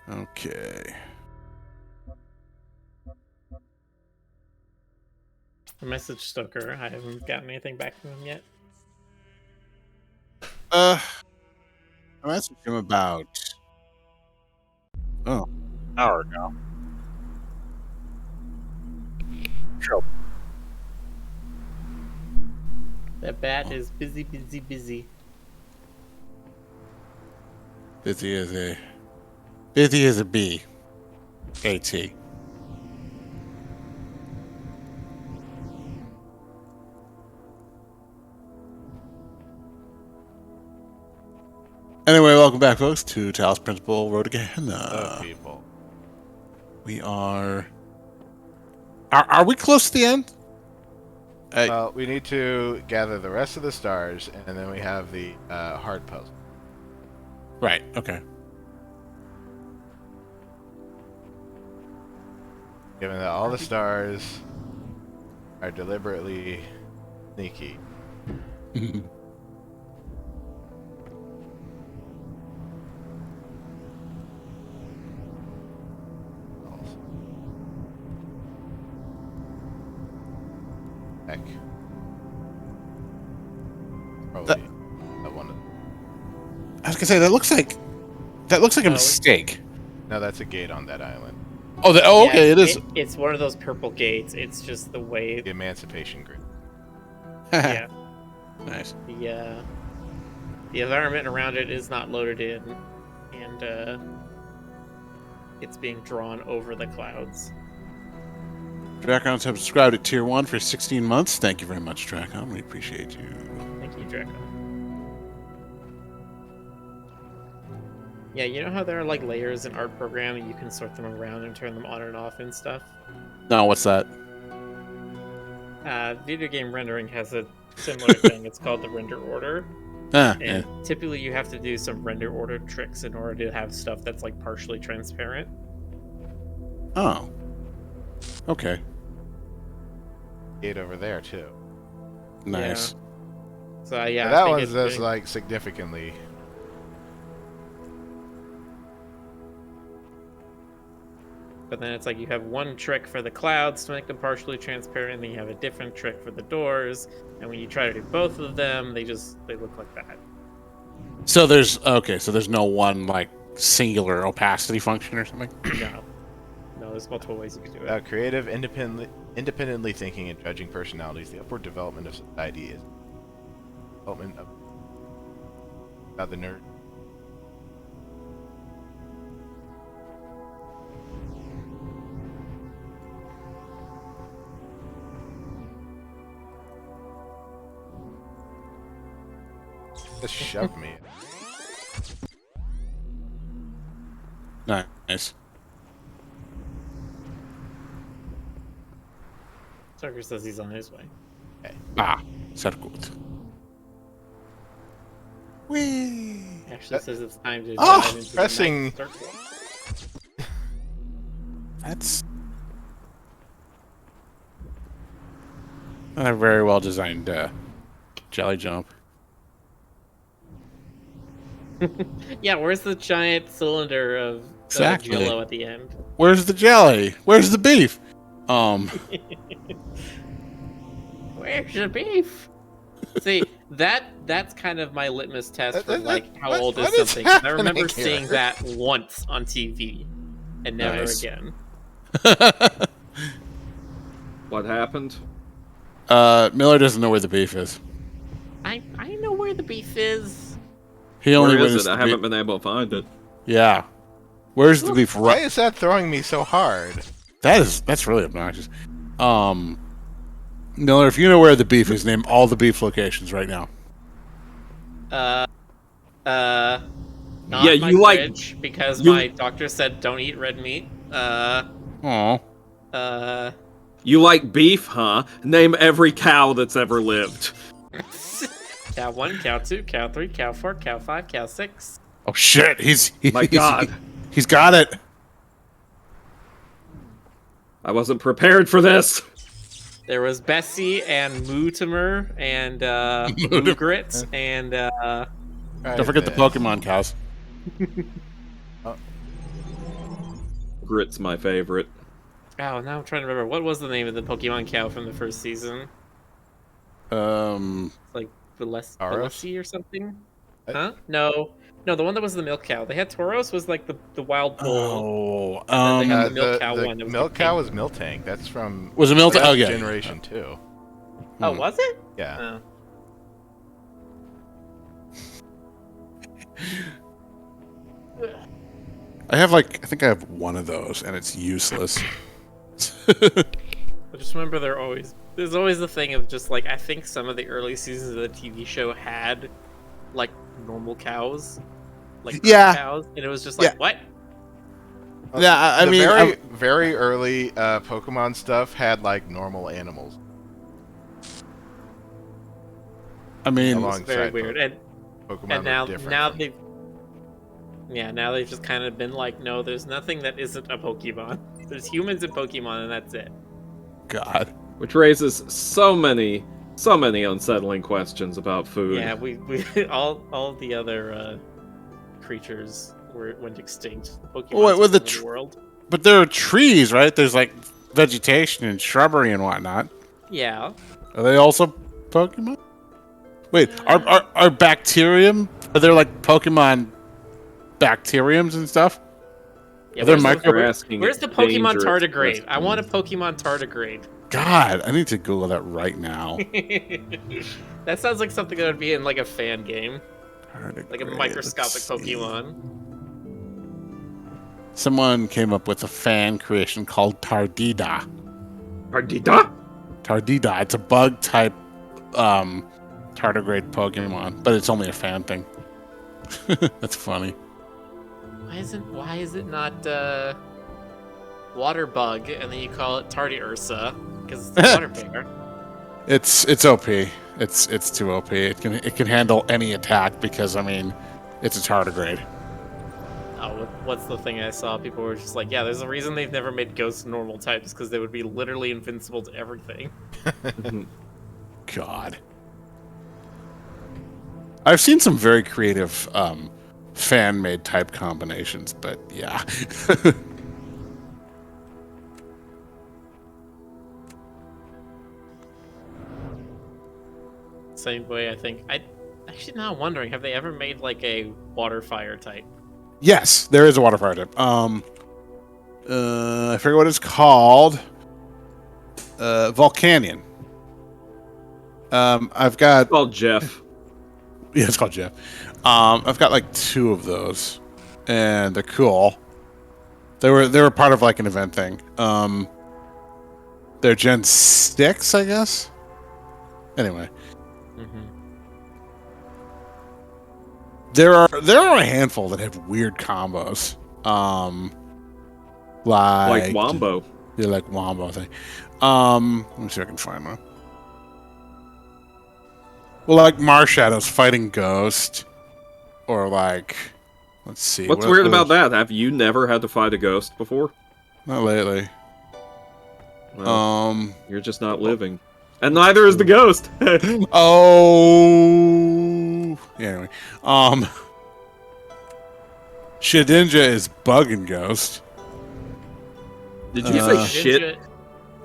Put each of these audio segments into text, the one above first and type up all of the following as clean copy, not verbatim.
Okay. I messaged Stoker. I haven't gotten anything back from him yet. I messaged him about an hour ago. Sure. That bat is busy. Busy as a bee. AT. Anyway, welcome back, folks, to Talos Principle, Road to Gehenna. Oh, people. We are we close to the end? Well, we need to gather the rest of the stars, and then we have the hard puzzle. Right, okay. Given that all the stars are deliberately sneaky. Heck. Probably that one. I was gonna say that looks like a mistake. No, that's a gate on that island. Oh, okay, it is. It's one of those purple gates. It's just the way. The Emancipation Grid. Yeah. Nice. The environment around it is not loaded in, and it's being drawn over the clouds. Dracons have subscribed at Tier 1 for 16 months. Thank you very much, Dracon. We appreciate you. Thank you, Draco. Yeah, you know how there are like layers in art program and you can sort them around and turn them on and off and stuff? No, what's that? Video game rendering has a similar thing. It's called the render order. And typically you have to do some render order tricks in order to have stuff that's like partially transparent. Oh. Okay. Gate over there too. Nice. Yeah. So yeah, that one's just like significantly. But then it's like you have one trick for the clouds to make them partially transparent, and then you have a different trick for the doors. And when you try to do both of them, they look like that. So there's no one like singular opacity function or something. No, there's multiple ways you can do it. Creative, independently thinking and judging personalities. The upward development of society is development of the nerd. Just shoved me. Nice. Tucker says he's on his way. Okay. Sehr gut. Whee! Actually says it's time to dive into pressing. the night circle. That's a very well designed jelly jump. Yeah, where's the giant cylinder of Jello at the end? Where's the jelly? Where's the beef? Where's the beef? See, that's kind of my litmus test for like how old is something. I remember seeing that once on TV and never again. What happened? Miller doesn't know where the beef is. I know where the beef is. He only Where is wins it? I haven't been able to find it. Yeah. Where's the beef? Why is that throwing me so hard? That's really obnoxious. Miller, if you know where the beef is, name all the beef locations right now. Not Yeah, my you like- fridge, because my doctor said don't eat red meat. Aw. You like beef, huh? Name every cow that's ever lived. Cow 1, cow 2, cow 3, cow 4, cow 5, cow 6. Oh shit! My God. He's got it. I wasn't prepared for this. There was Bessie and Mootimer and Moogrit and Don't forget the Pokemon cows. Grit's my favorite. Oh, now I'm trying to remember. What was the name of the Pokemon cow from the first season? It's like Velesi or something? Huh? No. No, the one that was the milk cow. They had Tauros was like the wild bull. Oh, And then they had the milk cow the one. That was milk the cow pink. was Miltank. That's from Was it Miltank? that's Oh, yeah. Generation 2. Oh, was it? Yeah. I think I have one of those, and it's useless. I just remember there's always the thing of just like I think some of the early seasons of the TV show had like normal cows, like Yeah. cows, and it was just like what? Yeah, I The mean, very early Pokemon stuff had like normal animals. I mean, It's very alongside weird, and Pokemon now were different. now they've just kind of been like, no, there's nothing that isn't a Pokemon. There's humans and Pokemon, and that's it. God. Which raises so many unsettling questions about food. Yeah, we all the other creatures went extinct. Pokemon Wait, with the world. But there are trees, right? There's like vegetation and shrubbery and whatnot. Yeah. Are they also Pokemon? Wait, are bacterium? Are there like Pokemon bacteriums and stuff? Yeah, Are there where's micro? where's the Pokemon dangerous tardigrade? I questions. want a Pokemon tardigrade. God, I need to Google that right now. That sounds like something that would be in like a fan game, like a Tardigrade, microscopic let's see. Pokemon. Someone came up with a fan creation called Tardida. Ardita? Tardida. It's a bug type tardigrade Pokemon, but it's only a fan thing. That's funny. Why is it not water bug and then you call it Tardiursa because it's a water bear? It's OP. It's too OP. It can handle any attack because I mean, it's a tardigrade. Oh, what's the thing I saw? People were just like, yeah, there's a reason they've never made ghosts normal types because they would be literally invincible to everything. God. I've seen some very creative fan-made type combinations, but yeah. Same way, I think. I actually now wondering, have they ever made like a water fire type? Yes, there is a water fire type. I forget what it's called. Volcanion. I've got. Called Jeff. Yeah, it's called Jeff. I've got like 2 of those, and they're cool. They were part of like an event thing. They're Gen 6, I guess. Anyway, there are a handful that have weird combos. Like Wombo. Yeah, like Wombo thing. Let me see if I can find one. Well, like Marshadows fighting Ghost, or like, let's see. What's weird about that? Have you never had to fight a ghost before? Not lately. Well, you're just not living. And neither is the ghost. Oh. Yeah, anyway. Shedinja is Bug and Ghost. Did you say shit?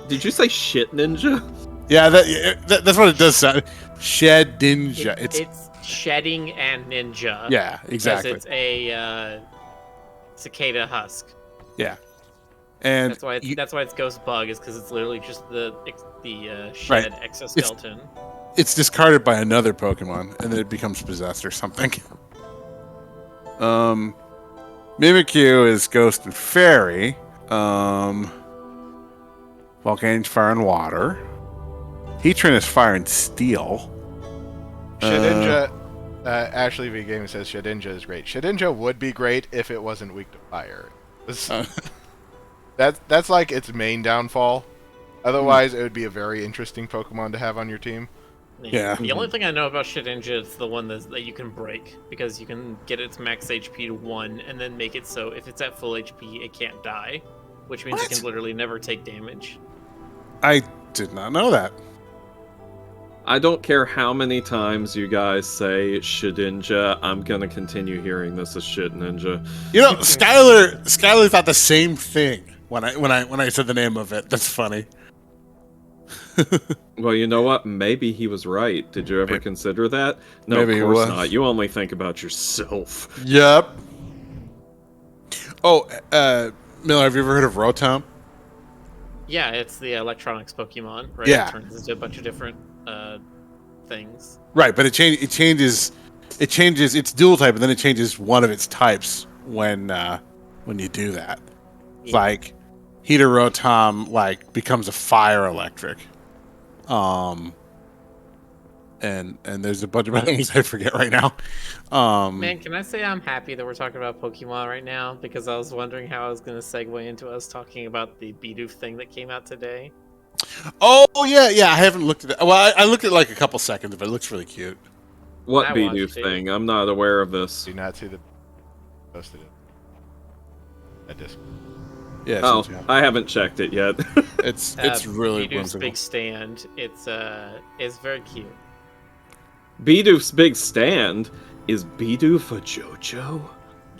Did you say shit ninja? Yeah, that's what it does sound. Shedinja. It's shedding and ninja. yeah, exactly. Because it's a cicada husk. Yeah, and That's why it's ghost bug, is because it's literally just the shed exoskeleton. It's discarded by another Pokemon, and then it becomes possessed or something. Mimikyu is Ghost and Fairy. Volcanion, Fire and Water. Heatran is Fire and Steel. Shedinja, Ashley V Gaming says Shedinja is great. Shedinja would be great if it wasn't weak to fire. That's like its main downfall. Otherwise, it would be a very interesting Pokemon to have on your team. Yeah. The only thing I know about Shedinja is the one that you can break, because you can get its max HP to 1 and then make it so if it's at full HP, it can't die, which means it can literally never take damage. I did not know that. I don't care how many times you guys say Shedinja, I'm gonna continue hearing this as Shit Ninja. You know, Skylar thought the same thing when I said the name of it. That's funny. Well, you know what? Maybe he was right. Did you ever Maybe- consider that? No, maybe of he course was. not. You only think about yourself. Yep. Oh, Miller, have you ever heard of Rotom? Yeah, it's the electronics Pokemon, right? Yeah. It turns into a bunch of different things. Right, but it changes its dual type, and then it changes one of its types when you do that. Yeah. Like Heater Rotom becomes a fire electric. And there's a bunch of other things I forget right now. Man, can I say I'm happy that we're talking about Pokemon right now? Because I was wondering how I was going to segue into us talking about the Bidoof thing that came out today. Oh yeah, I haven't looked at it. Well, I looked at like a couple seconds, but it looks really cute. What I Bidoof watched it. thing? I'm not aware of this. Do you not see the posted it? That disc. Yeah, Oh, yeah. I haven't checked it yet. It's really Bidoof's whimsical. big stand. It's very cute. Bidoof's big stand? Is Bidoof a JoJo?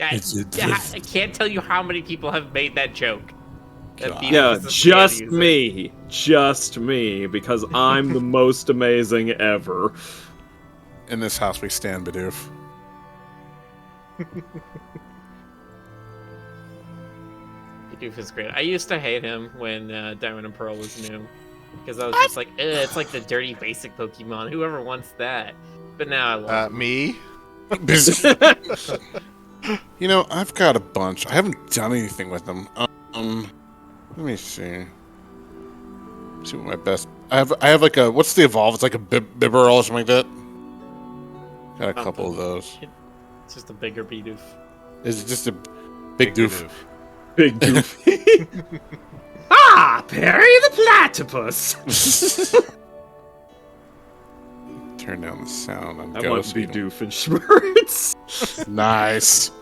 I can't tell you how many people have made that joke. That God. Bidoof Yeah, is a just stand user. me. Just me, because I'm the most amazing ever. In this house, we stand Bidoof. Bidoof is great. I used to hate him when Diamond and Pearl was new. Because I was just like, it's like the dirty basic Pokemon. Whoever wants that? But now I love him. Me? You know, I've got a bunch. I haven't done anything with them. Let me see. See what my best. I have like a, what's the evolve? It's like a Bibarel or something like that. Got a couple of those. It's just a bigger Bidoof. Is it just a big doof? Big Doof. Ah, Perry the Platypus! Turn down the sound on I Go want so you don't- Bidoof and Schmertz. Nice.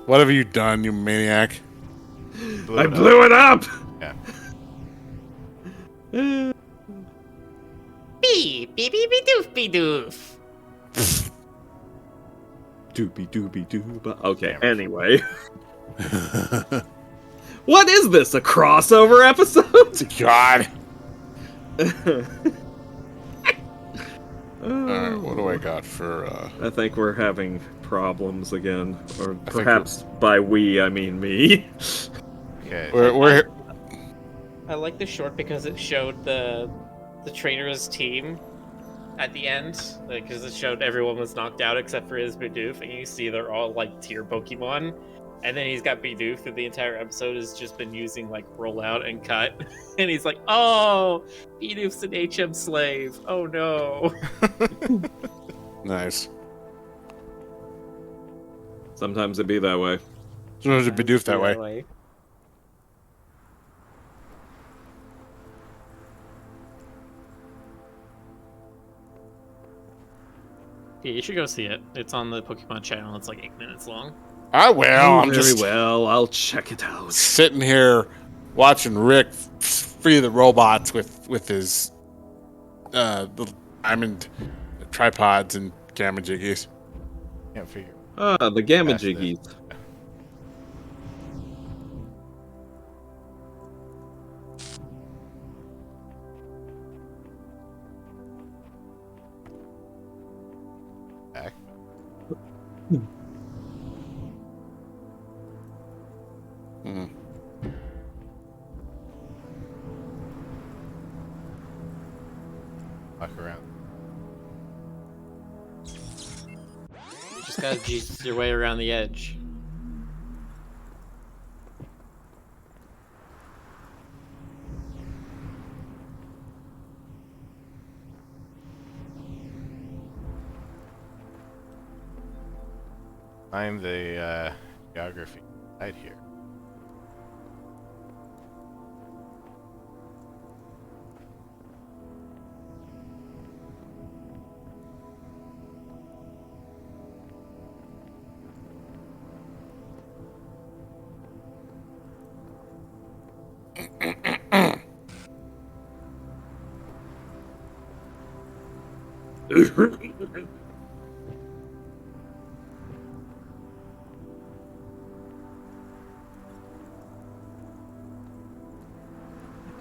What have you done, you maniac? I blew it up! Yeah. Bidoof, Bidoof. Doobie doobie dooba. Okay, anyway. What is this, a crossover episode? God. Alright, what do I got for, I think we're having problems again. Or think perhaps by we, I mean me. Okay. we're I like the short because it showed the trainer's team at the end, because it showed everyone was knocked out except for his Bidoof, and you see they're all like tier Pokemon, and then he's got Bidoof through the entire episode has just been using like rollout and cut, and he's like, oh, Bidoof's an HM slave, oh no. nice. Sometimes it be that way. Sometimes it Bidoof that way. Yeah, you should go see it. It's on the Pokemon channel. It's like 8 minutes long. I will. I'm Very just well, I'll check it out. sitting here watching Rick free the robots with his little diamond tripods and gamma jiggies. Can't figure. Ah, the Gamma Past this. Jiggies. Back. Hmm. Walk around. You just gotta Jesus your way around the edge. Find the geography right here.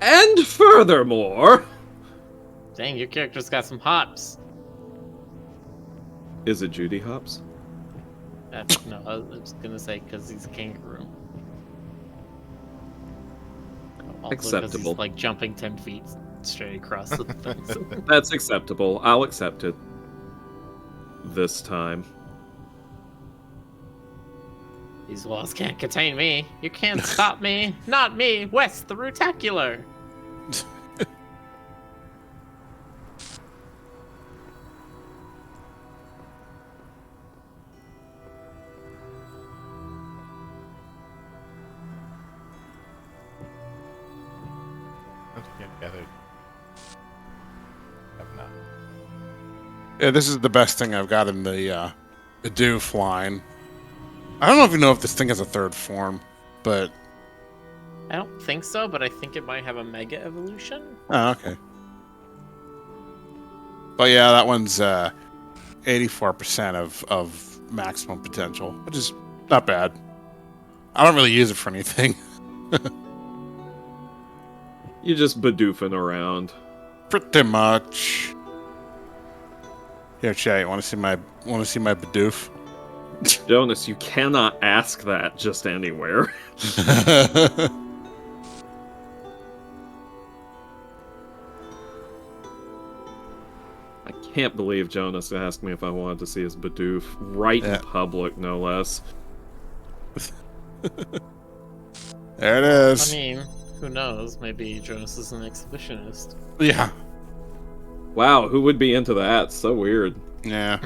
And furthermore... Dang, your character's got some hops. Is it Judy Hops? No, I was gonna say because he's a kangaroo. Also 'cause Acceptable. he's like jumping 10 feet straight across the thing. That's acceptable. I'll accept it. This time. These walls can't contain me. You can't stop me. Not me, West the Rutacular. Yeah, this is the best thing I've got in the doof line. I don't know if you know if this thing has a third form, but... I don't think so, but I think it might have a mega evolution. Oh, okay. But yeah, that one's 84% of maximum potential, which is not bad. I don't really use it for anything. You just badoofing around. Pretty much. Here, chat. Want to see my Bidoof? Jonas, you cannot ask that just anywhere. I can't believe Jonas asked me if I wanted to see his Bidoof right in public, no less. There it is. I mean, who knows? Maybe Jonas is an exhibitionist. Yeah. Wow, who would be into that? So weird. Yeah.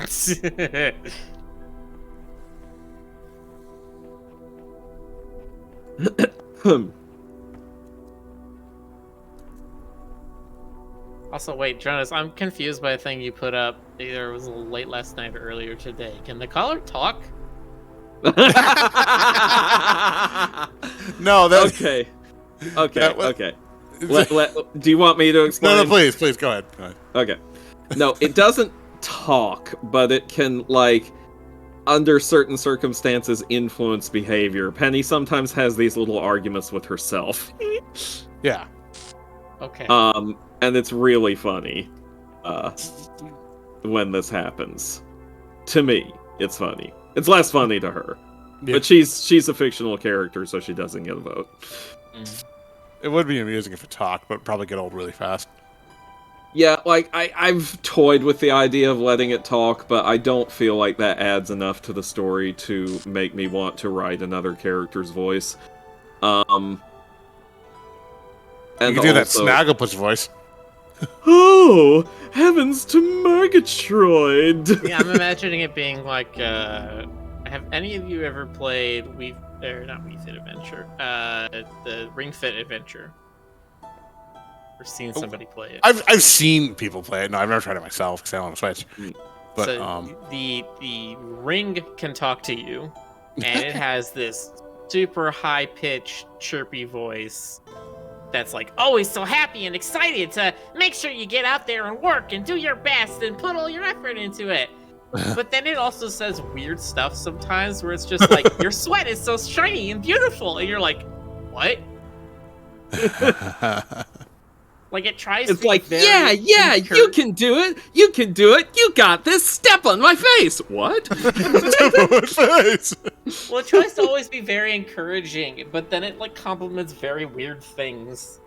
Also, wait, Jonas, I'm confused by a thing you put up. Either it was a little late last night or earlier today. Can the caller talk? No, that... Okay. Okay, That was- okay. Do you want me to explain? No, please, go ahead. Go ahead. Okay. No, it doesn't talk, but it can, like, under certain circumstances, influence behavior. Penny sometimes has these little arguments with herself. Yeah. Okay. And it's really funny when this happens. To me, it's funny. It's less funny to her. Yeah. But she's a fictional character, so she doesn't get a vote. It would be amusing if it talked, but it'd probably get old really fast. Yeah, like, I've toyed with the idea of letting it talk, but I don't feel like that adds enough to the story to make me want to write another character's voice. And You can do that also- Snagglepuss voice. Oh, heavens to Murgatroyd! Yeah, I'm imagining it being like, have any of you ever played not Wii Fit Adventure, the Ring Fit Adventure? Or seen somebody play it? I've seen people play it. No, I've never tried it myself because I don't want to Switch. But So the ring can talk to you, and it has this super high pitched chirpy voice that's like always so happy and excited to make sure you get out there and work and do your best and put all your effort into it. But then it also says weird stuff sometimes where it's just like, your sweat is so shiny and beautiful, and you're like, what? Like, it tries It's to like, be yeah, very you can do it, you got this, step on my face! What? Well, it tries to always be very encouraging, but then it, like, compliments very weird things.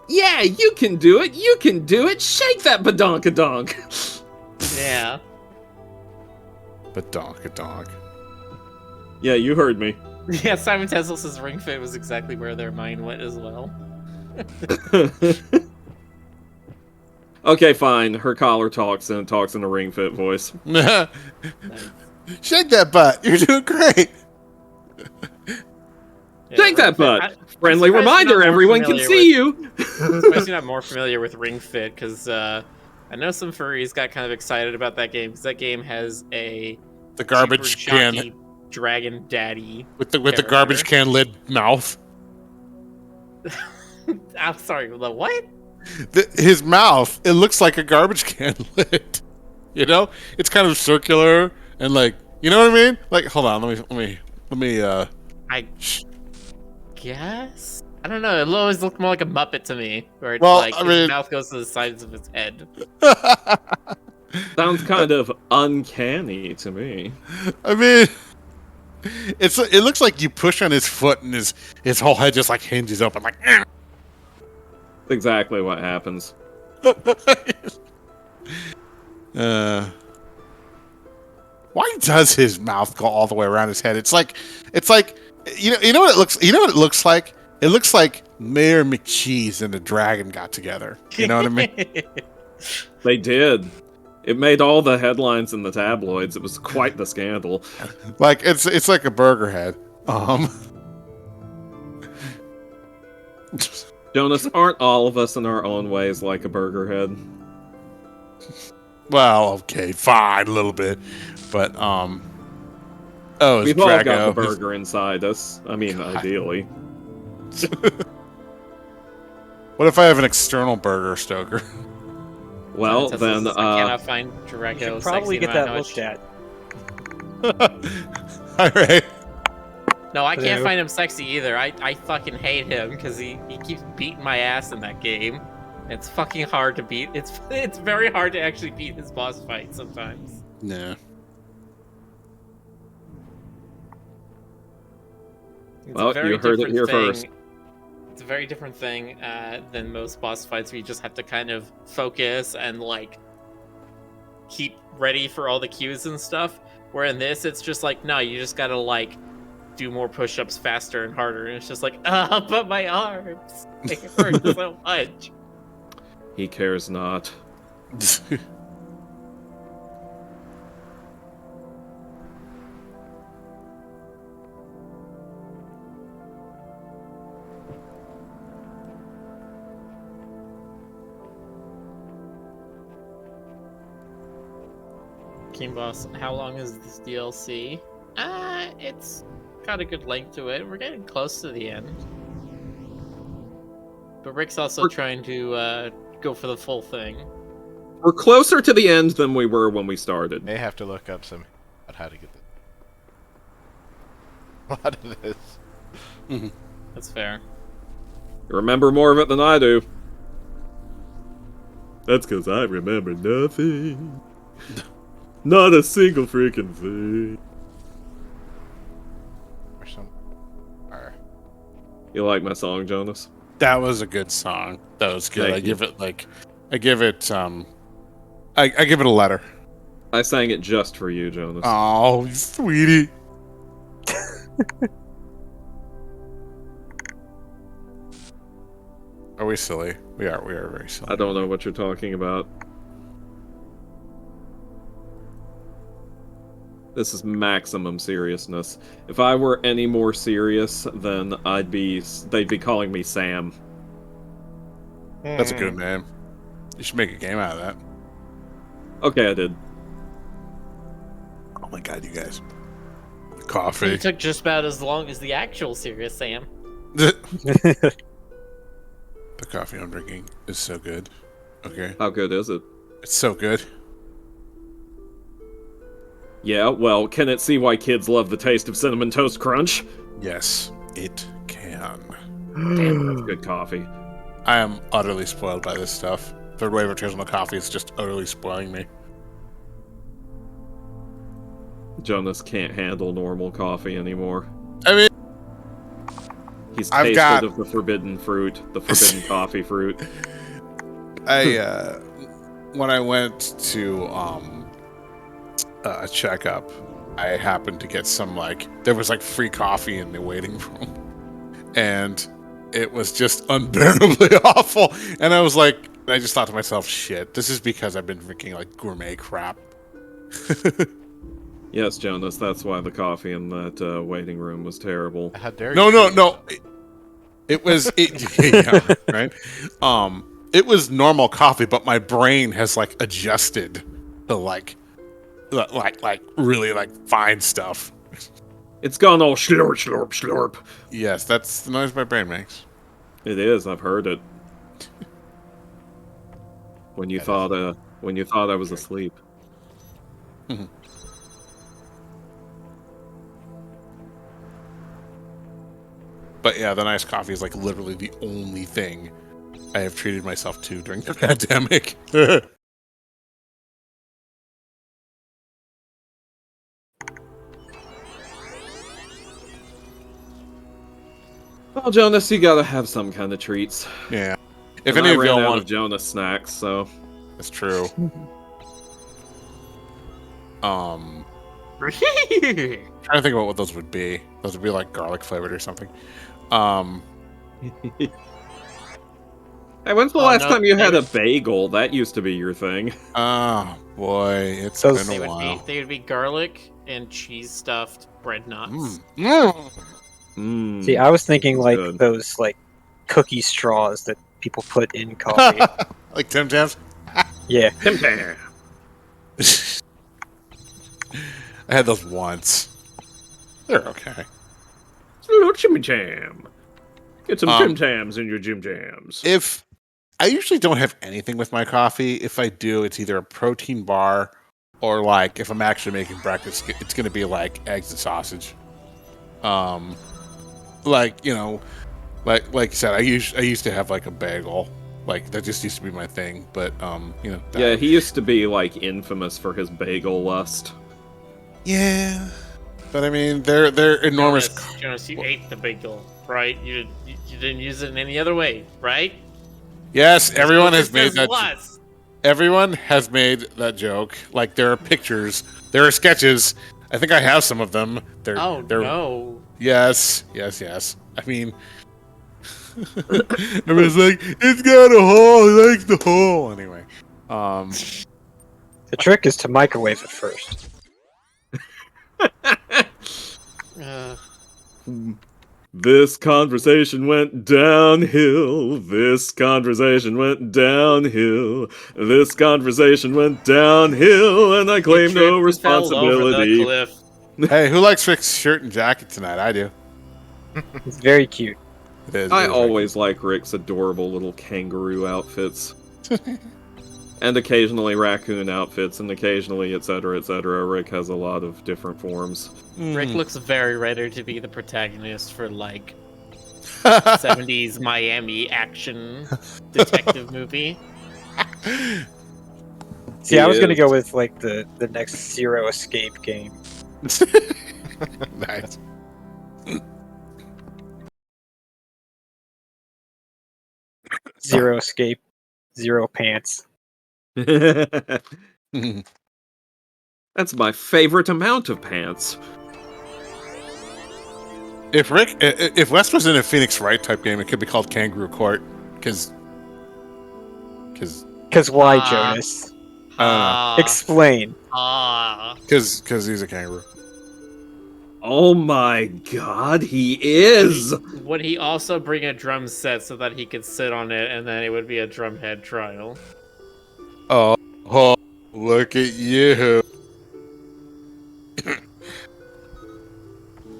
Yeah, you can do it, shake that badonkadonk! Yeah. Badonkadonk. Yeah, you heard me. Yeah, Simon Tesla says Ring Fit was exactly where their mind went as well. Okay, fine. Her collar talks and it talks in a Ring Fit voice. Shake that butt. You're doing great. Yeah, Shake that Ring Fit- butt. I'm Friendly surprised you're reminder, not more everyone can familiar see you. I'm surprised you're not more familiar with Ring Fit, because I know some furries got kind of excited about that game, because that game has a The garbage super can jockey dragon daddy. with the character. garbage can lid mouth. I'm sorry, the what? his mouth, it looks like a garbage can lid. You know, it's kind of circular and like, you know what I mean? Like, hold on, let me. I guess I don't know. It always looked more like a Muppet to me, where it's Well, like his mouth goes to the sides of his head. Sounds kind of uncanny to me. I mean, it looks like you push on his foot and his whole head just like hinges open, like. That's exactly what happens. Why does his mouth go all the way around his head? It's like you know what it looks. You know what it looks like. It looks like Mayor McCheese and the dragon got together. You know what I mean? They did. It made all the headlines in the tabloids. It was quite the scandal. Like it's like a burger head. Jonas, aren't all of us in our own ways like a burger head? Well, okay, fine, a little bit, but oh, it's We've all got Drago. the burger inside us. I mean, God. ideally. What if I have an external burger, Stoker? Well, Tessa then, says, I cannot find Drago. You should probably sexy get enough. that looked at. All right. No, I can't Hello. find him sexy either. I fucking hate him because he keeps beating my ass in that game. It's fucking hard to beat. It's very hard to actually beat his boss fight sometimes. No. It's Well, a very you heard it different here thing. first. It's a very different thing than most boss fights where you just have to kind of focus and like keep ready for all the cues and stuff. Where in this, it's just like, no, you just gotta like do more push-ups faster and harder, and it's just like, but my arms, they hurt so much. He cares not. King Boss, how long is this DLC? It's got a good length to it. We're getting close to the end. But Rick's also trying to go for the full thing. We're closer to the end than we were when we started. May have to look up some about how to get a lot of this. That's fair. You remember more of it than I do. That's because I remember nothing. Not a single freaking thing. Or some. Or You like my song, Jonas? That was a good song. That was good. Thank I you. give it I give it a letter. I sang it just for you, Jonas. Oh, sweetie. Are we silly? We are very silly. I don't know what you're talking about. This is maximum seriousness. If I were any more serious, then they'd be calling me Sam. That's a good name. You should make a game out of that. Okay, I did. Oh my god, you guys. The It coffee. took just about as long as the actual Serious Sam. The coffee I'm drinking is so good. Okay. How good is it? It's so good. Yeah, well, can it see why kids love the taste of Cinnamon Toast Crunch? Yes, it can. Damn, that's good coffee. I am utterly spoiled by this stuff. Third wave of artisanal coffee is just utterly spoiling me. Jonas can't handle normal coffee anymore. I mean, He's I've tasted got- of the forbidden fruit, the forbidden coffee fruit. when I went to a checkup, I happened to get some there was free coffee in the waiting room, and it was just unbearably awful. And I was I just thought to myself, shit, this is because I've been drinking gourmet crap. Yes, Jonas, that's why the coffee in that waiting room was terrible. how dare No, you? no, no. It was yeah, right. It was normal coffee, but my brain has adjusted to really fine stuff. It's gone all slurp, slurp, slurp. Yes, that's the noise my brain makes. It is, I've heard it. when you thought I was asleep. But yeah, the nice coffee is like literally the only thing I have treated myself to during the pandemic. Well, Jonas, you gotta have some kind of treats. Yeah. If And any I of ran y'all out want, of Jonas snacks, so that's true. Trying to think about what those would be. Those would be like garlic flavored or something. Hey, when's the last time you had a bagel? That used to be your thing. Oh boy, it's Those- been a while. They would be garlic and cheese stuffed bread nuts. See, I was thinking that's like good. those like cookie straws that people put in coffee. Like Tim Tams. Yeah. Tim Tam. I had those once. They're okay. It's a little Jim Jam. Get some Um, Tim Tams in your Jim Jams. If I usually don't have anything with my coffee, if I do, it's either a protein bar or like if I'm actually making breakfast, it's going to be like eggs and sausage. Like you know, like you said, I used to have like a bagel, like that just used to be my thing. But you know, Yeah, he used to be like infamous for his bagel lust. yeah. But I mean, they're enormous. Jonas, you ate the bagel, right? You didn't use it in any other way, right? Yes, everyone has This made is that. less. Everyone has made that joke. Like there are pictures, there are sketches. I think I have some of them. They're No. yes. I mean, everyone's like, it's got a hole. It likes the hole. Anyway, The trick is to microwave it first. This conversation went downhill. This conversation went downhill. This conversation went downhill, and I claim no You fell over the responsibility. cliff. hey, who likes Rick's shirt and jacket tonight? I do. It's very cute. It is. I it is always like Rick's adorable little kangaroo outfits. And occasionally raccoon outfits, and occasionally etc. etc. Rick has a lot of different forms. Rick looks very ready to be the protagonist for like 70s Miami action detective movie. See, I was gonna is. go with like the next Zero Escape game. nice. Zero Escape, Zero Pants. That's my favorite amount of pants. If West was in a Phoenix Wright type game, it could be called Kangaroo Court, because Cause why, Ah. Jonas? I Explain. because he's a kangaroo. Oh my god, he is! Would he also bring a drum set so that he could sit on it and then it would be a drumhead trial? Oh, look at you.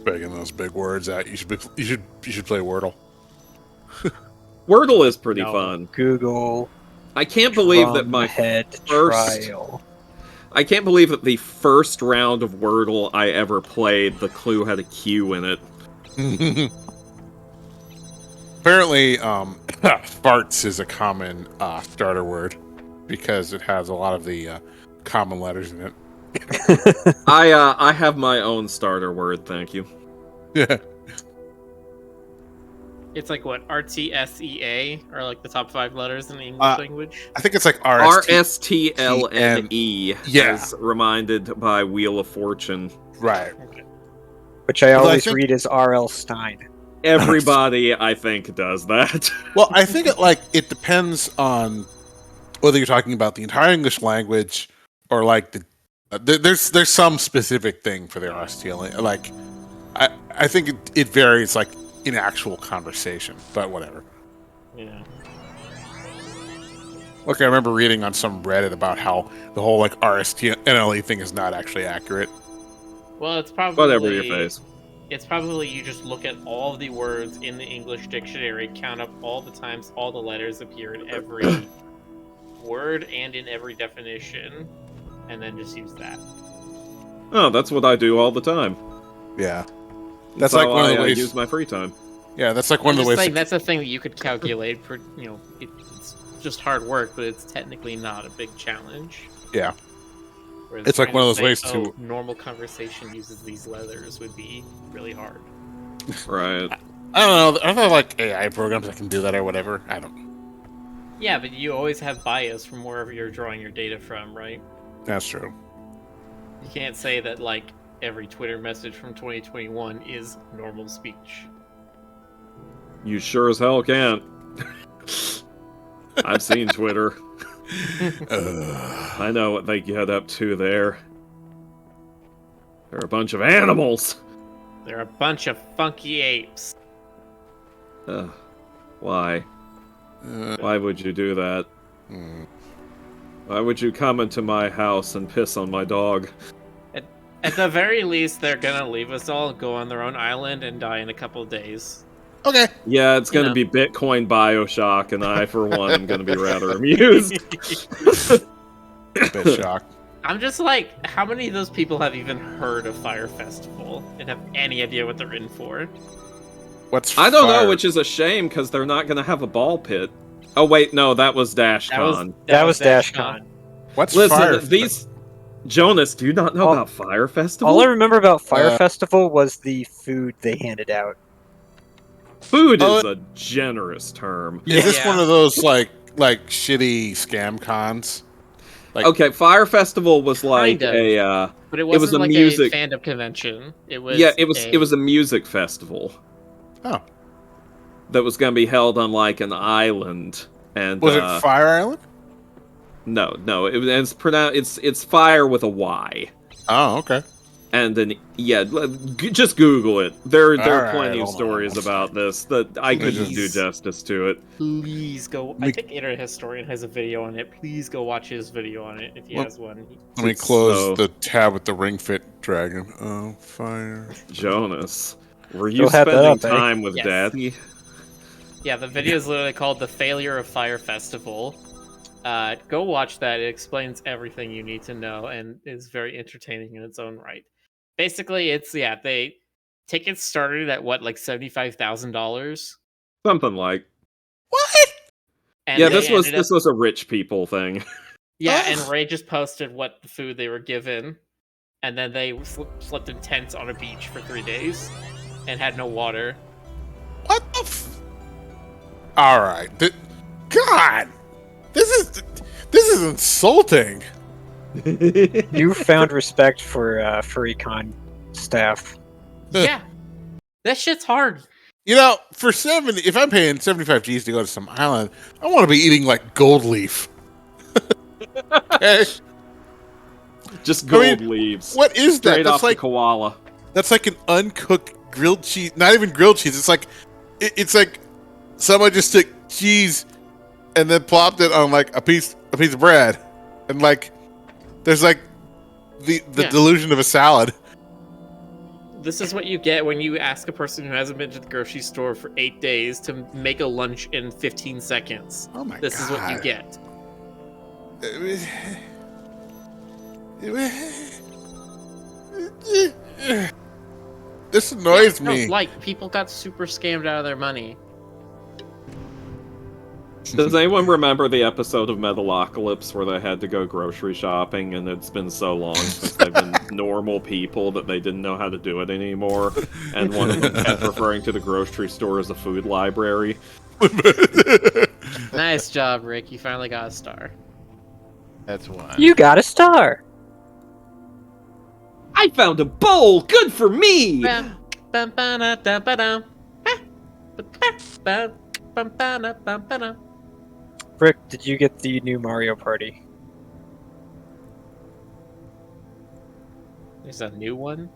Begging those big words out. You should play Wordle. Wordle is pretty No. fun. Google. I can't believe that my Head first- trial. I can't believe that the first round of Wordle I ever played, the clue had a Q in it. Apparently, farts is a common starter word because it has a lot of the common letters in it. I have my own starter word, thank you. Yeah. It's like what, RTSEA, or like the top 5 letters in the English language? I think it's like RSTLNE, Yeah. as reminded by Wheel of Fortune. Right. Which I Well, I always think- read as R.L. Stein. Everybody, I think, does that. Well, I think it depends on whether you're talking about the entire English language or like there's some specific thing for the RSTL. Like, I think it varies like in actual conversation, but whatever. Yeah. Look, I remember reading on some Reddit about how the whole like RSTNLE thing is not actually accurate. Well, it's probably Whatever your face. It's probably you just look at all the words in the English dictionary, count up all the times all the letters appear in every word and in every definition, and then just use that. Oh, that's what I do all the time. Yeah. That's like one of the ways. I use my free time. Yeah, that's like one of the ways. That's a thing that you could calculate. For it's just hard work, but it's technically not a big challenge. Yeah. Whereas It's like trying one to of those say, ways to. Normal conversation uses these letters would be really hard. Right. I don't know. I thought like AI programs that can do that or whatever. I don't. Yeah, but you always have bias from wherever you're drawing your data from, right? That's true. You can't say that like every Twitter message from 2021 is normal speech. You sure as hell can't. I've seen Twitter. I know what they get up to there. They're a bunch of animals. They're a bunch of funky apes. Why? Why would you do that? Why would you come into my house and piss on my dog? At the very least, they're gonna leave us all, go on their own island, and die in a couple days. Okay. Yeah, it's gonna be Bitcoin Bioshock, and I, for one, am gonna be rather amused. Bit shocked. I'm just like, how many of those people have even heard of Fire Festival and have any idea what they're in for? What's I don't fire? know, which is a shame, because they're not gonna have a ball pit. Oh wait, no, that was DashCon. That was DashCon. What's Listen, fire? these... Jonas, do you not know about Fire Festival? All I remember about Fire Festival was the food they handed out. Food is a generous term. Is this one of those like shitty scam cons? Like, Okay, Fire Festival was like Kind of. But it was wasn't a like music- a fandom convention. It was it was a music festival oh, that was going to be held on like an island. And was it Fire Island? No, it's pronounced. It's fire with a Y. Oh, okay. And then just Google it. There are Alright, plenty of hold on. stories about this that I couldn't do Please. justice to it. Please go. I think Internet Historian has a video on it. Please go watch his video on it if he has one. Let me It's close so- the tab with the ring fit dragon. Oh, fire. Jonas, were Go you have that spending up, eh? time with Yes. Daddy? Yeah, the video is literally called "The Failure of Fire Festival." Go watch that. It explains everything you need to know and is very entertaining in its own right. Basically, they tickets started at what, like $75,000. Something like. What? And Yeah, they ended this was a rich people thing. Yeah, and Ray just posted what the food they were given, and then they slept in tents on a beach for 3 days and had no water. What the? All right. God, this is insulting. You found respect for FurryCon staff. Yeah, that shit's hard. You know, for if I'm paying 75 G's to go to some island, I want to be eating like gold leaf. Okay. Just gold I mean, leaves. What is that? Straight That's off like the koala. That's like an uncooked grilled cheese. Not even grilled cheese. It's like it's like somebody just took cheese and then plopped it on like a piece of bread, and like there's like the delusion of a salad. This is what you get when you ask a person who hasn't been to the grocery store for 8 days to make a lunch in 15 seconds. Oh my god! This is what you get. This annoys No, me. like, people got super scammed out of their money. Does anyone remember the episode of Metalocalypse where they had to go grocery shopping and it's been so long since they've been normal people that they didn't know how to do it anymore? And one of them kept referring to the grocery store as a food library. Nice job, Rick. You finally got a star. That's one. You got a star. I found a bowl! Good for me! Bam, bam, ba-da, da, ba-dum. Ah, ba-da, bam, ba-da, bam, ba-dum. Rick, did you get the new Mario Party? There's a new one?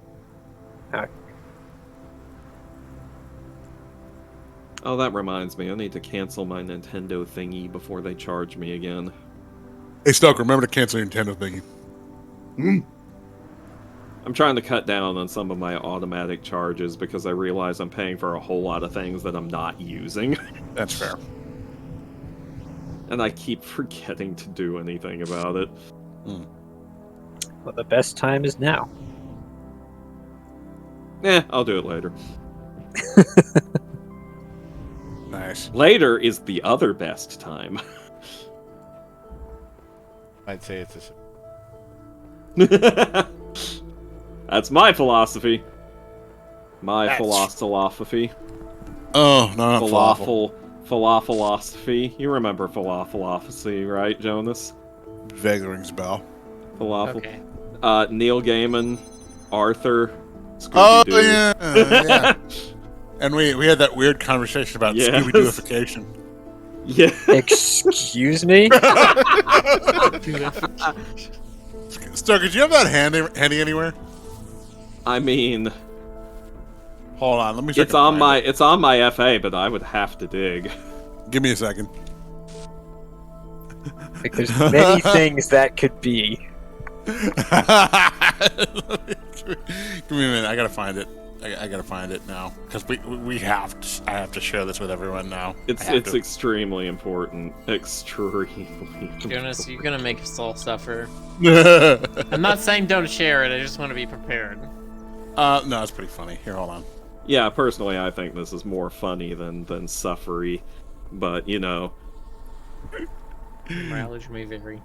Oh, that reminds me. I need to cancel my Nintendo thingy before they charge me again. Hey, Stoke, remember to cancel your Nintendo thingy. I'm trying to cut down on some of my automatic charges because I realize I'm paying for a whole lot of things that I'm not using. That's fair. And I keep forgetting to do anything about it. Well, the best time is now. I'll do it later. Nice. Later is the other best time. I'd say it's a... That's my philosophy. My That's- philosophy. Oh, no, not falafel. Philosophy. You remember philosophy, right, Jonas? Vaguely rings a bell. Falafel. Okay. Neil Gaiman, Arthur, Oh, Scooby-Doo. yeah. And we had that weird conversation about Yes. Scooby-Dooification. Yeah. Excuse me? Stark, did you have that handy anywhere? I mean, Hold on, let me. see if I it's can on find my it. it's on my FA, but I would have to dig. Give me a second. Like, there's many things that could be. Give me a minute. I gotta find it. I gotta find it now because we have to. I have to share this with everyone now. It's extremely important. Extremely. Jonas, you're gonna make us all suffer. important. I'm not saying don't share it. I just want to be prepared. No, it's pretty funny. Here, hold on. Yeah, personally, I think this is more funny than suffery, but you know. Mileage may vary.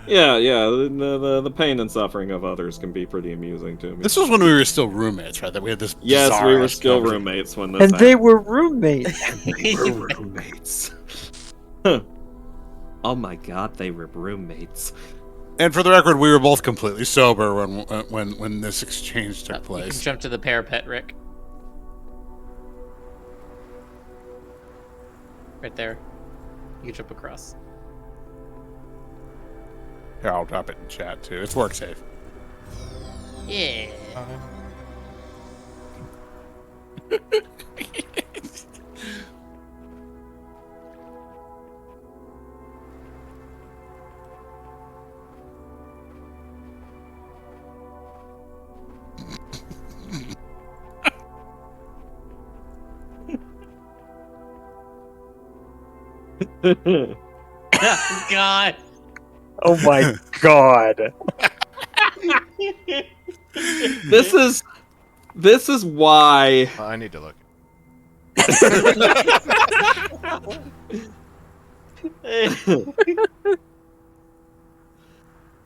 Yeah, the pain and suffering of others can be pretty amusing to me. This was when we were still roommates, right? That we had this. Yes, we were bizarre-ass still conversation. roommates when this And happened. they were roommates. We were roommates. Huh. Oh my god, they were roommates. And for the record, we were both completely sober when this exchange took You can place. jump to the parapet, Rick. Right there. You can jump across. Here, I'll drop it in chat too. It's work safe. Yeah. God. Oh my god. This is why Well, I need to look. this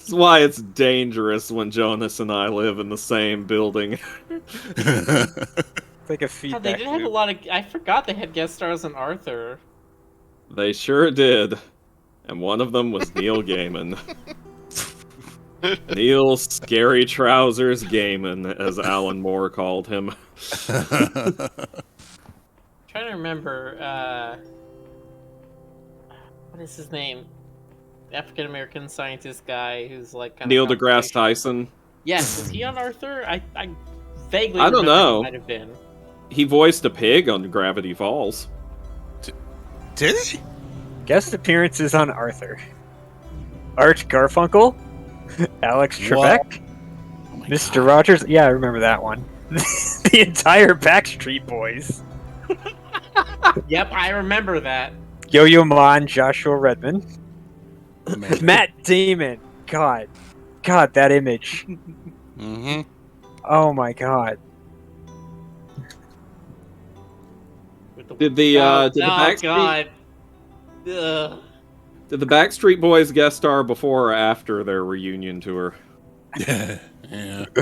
is why it's dangerous when Jonas and I live in the same building. Like a God, feedback they did have a loop. lot of. I forgot they had guest stars on Arthur. They sure did. And one of them was Neil Gaiman. Neil Scary Trousers Gaiman, as Alan Moore called him. Trying to remember. What is his name? African American scientist guy who's like kind Neil of deGrasse Tyson. Yes, was he on Arthur? I vaguely. I don't remember know. He might have been. He voiced a pig on Gravity Falls. Did he? Guest appearances on Arthur. Art Garfunkel, Alex What? Trebek, Oh my Mr. God. Rogers. Yeah, I remember that one. The entire Backstreet Boys. Yep, I remember that. Yo-Yo Ma and Joshua Redman. Amazing. Matt Damon. God, that image. Mm-hmm. Oh my god. With Did the Backstreet God. Ugh. did the Backstreet Boys guest star before or after their reunion tour? Yeah.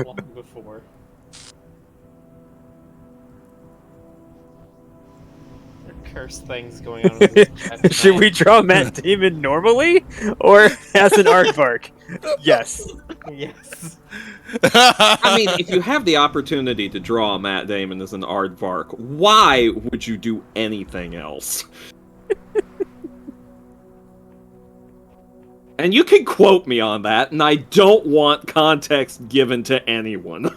Long before. There are cursed things going on in this chat Should we tonight. draw Matt Damon normally or as an aardvark? Yes. Yes. I mean, if you have the opportunity to draw Matt Damon as an aardvark, why would you do anything else? And you can quote me on that, and I don't want context given to anyone.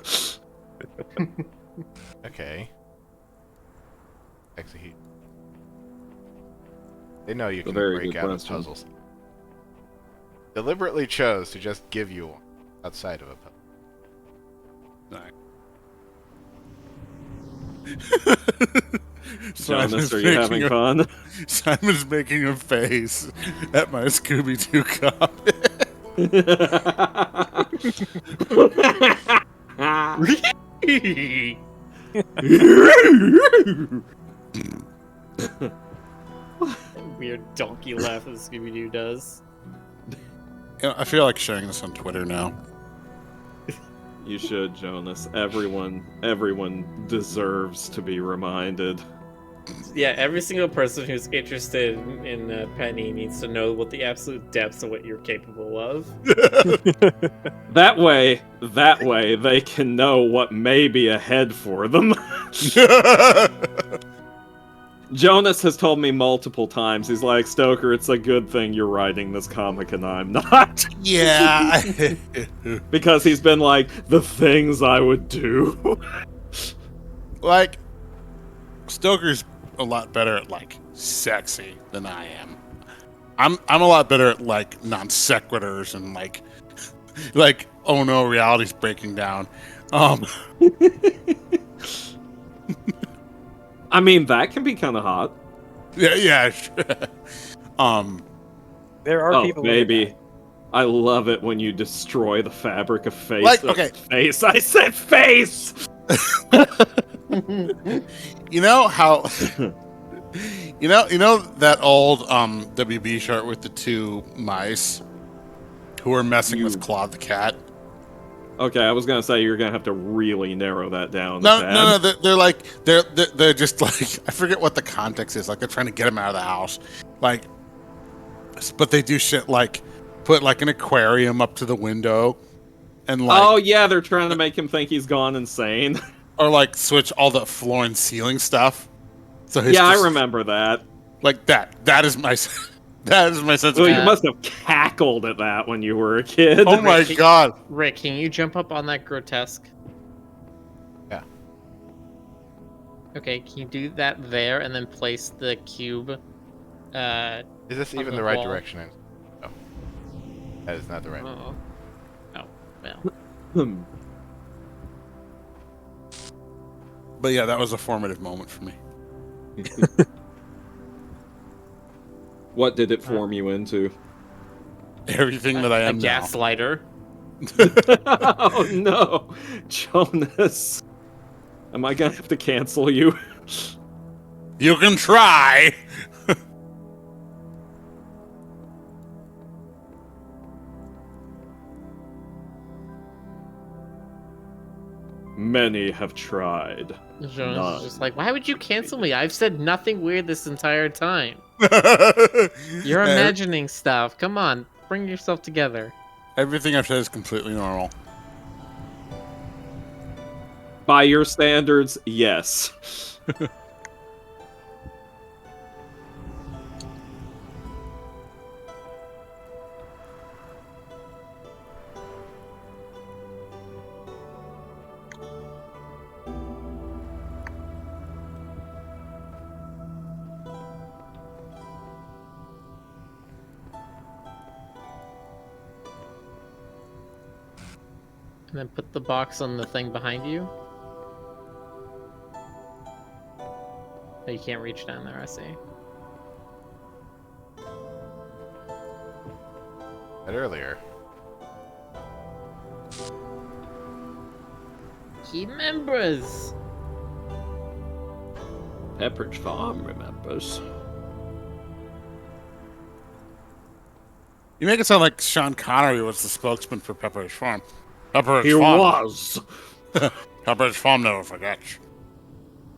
Okay. Execute. They know you A can very break good out of question. puzzles. Deliberately chose to just give you one outside of a puzzle. Jonas, are you having fun? Simon's making a face at my Scooby-Doo cup. Weird donkey laugh that Scooby-Doo does. I feel like sharing this on Twitter now. You should, Jonas. Everyone deserves to be reminded. Yeah, every single person who's interested in Penny needs to know what the absolute depths of what you're capable of. That way, they can know what may be ahead for them. Jonas has told me multiple times, he's like, Stoker, it's a good thing you're writing this comic and I'm not. Yeah. Because he's been like, the things I would do. Like, Stoker's a lot better at, like, sexy than I am. I'm a lot better at, like, non sequiturs and, like, oh no, reality's breaking down. I mean, that can be kind of hot. Yeah. There are people. Baby, I love it when you destroy the fabric of face. Like, okay. Face. I said face. You know how? you know that old WB chart with the two mice who were messing with Claude the cat. Okay, I was gonna say you're gonna have to really narrow that down. No. They're just like, I forget what the context is. Like, they're trying to get him out of the house, like, but they do shit like put like an aquarium up to the window, and like, oh yeah, they're trying to make him think he's gone insane. Or like switch all the floor and ceiling stuff. So yeah, I remember that. Like that. That is my sense of Well, you must have cackled at that when you were a kid. Oh my god. Rick, can you jump up on that grotesque? Yeah. Okay, can you do that there and then place the cube? Is this even the right direction? No. That is not the right. Oh. Oh, well. But yeah, that was a formative moment for me. What did it form you into? Everything that I am a now. gaslighter. Oh no, Jonas. Am I gonna have to cancel you? You can try. Many have tried. Jonas is just like, why would you cancel me? I've said nothing weird this entire time. You're imagining stuff. Come on, bring yourself together. Everything I've said is completely normal. By your standards, yes. And then put the box on the thing behind you. Oh, you can't reach down there, I see. That earlier. He remembers. Pepperidge Farm remembers. You make it sound like Sean Connery was the spokesman for Pepperidge Farm. Pepperidge He Farm. was. Pepperidge Farm never forgets.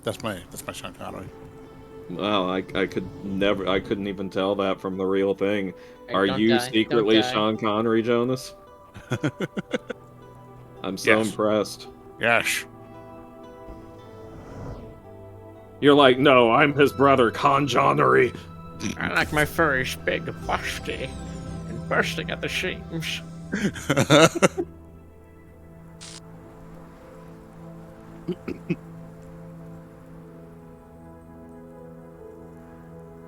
That's my Sean Connery. Well, I couldn't even tell that from the real thing. Hey, Are don't you die. secretly Don't die. Sean Connery, Jonas? I'm so Yes. impressed. Yes. You're like, no, I'm his brother, Conjonery. I like my furries big, busty, and bursting at the seams.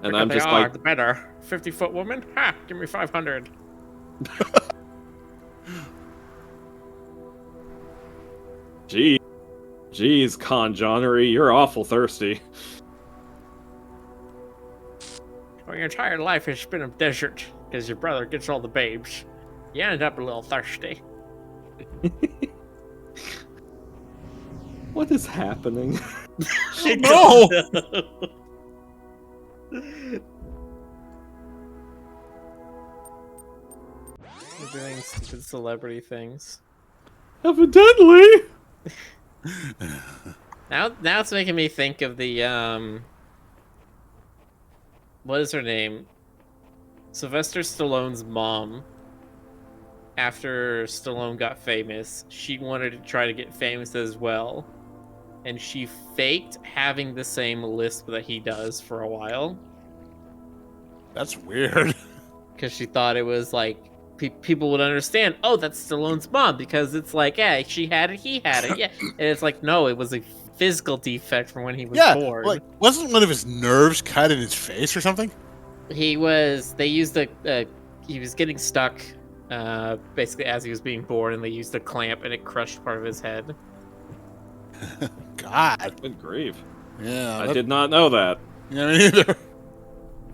And The I'm bigger just they are, like, the better. 50-foot woman? Ha! Give me 500. geez, Conjonery, you're awful thirsty. Well, your entire life has been a desert because your brother gets all the babes. You ended up a little thirsty. What is happening? No! We're doing stupid celebrity things. Evidently. Now it's making me think of the what is her name? Sylvester Stallone's mom. After Stallone got famous, she wanted to try to get famous as well. And she faked having the same lisp that he does for a while. That's weird. Because she thought it was like, people would understand, oh, that's Stallone's mom. Because it's like, yeah, she had it, he had it. Yeah. And it's like, no, it was a physical defect from when he was born. Like, wasn't one of his nerves cut in his face or something? He was getting stuck basically as he was being born, and they used a clamp and it crushed part of his head. God. Good grief. Yeah. I did not know that. Yeah, me neither.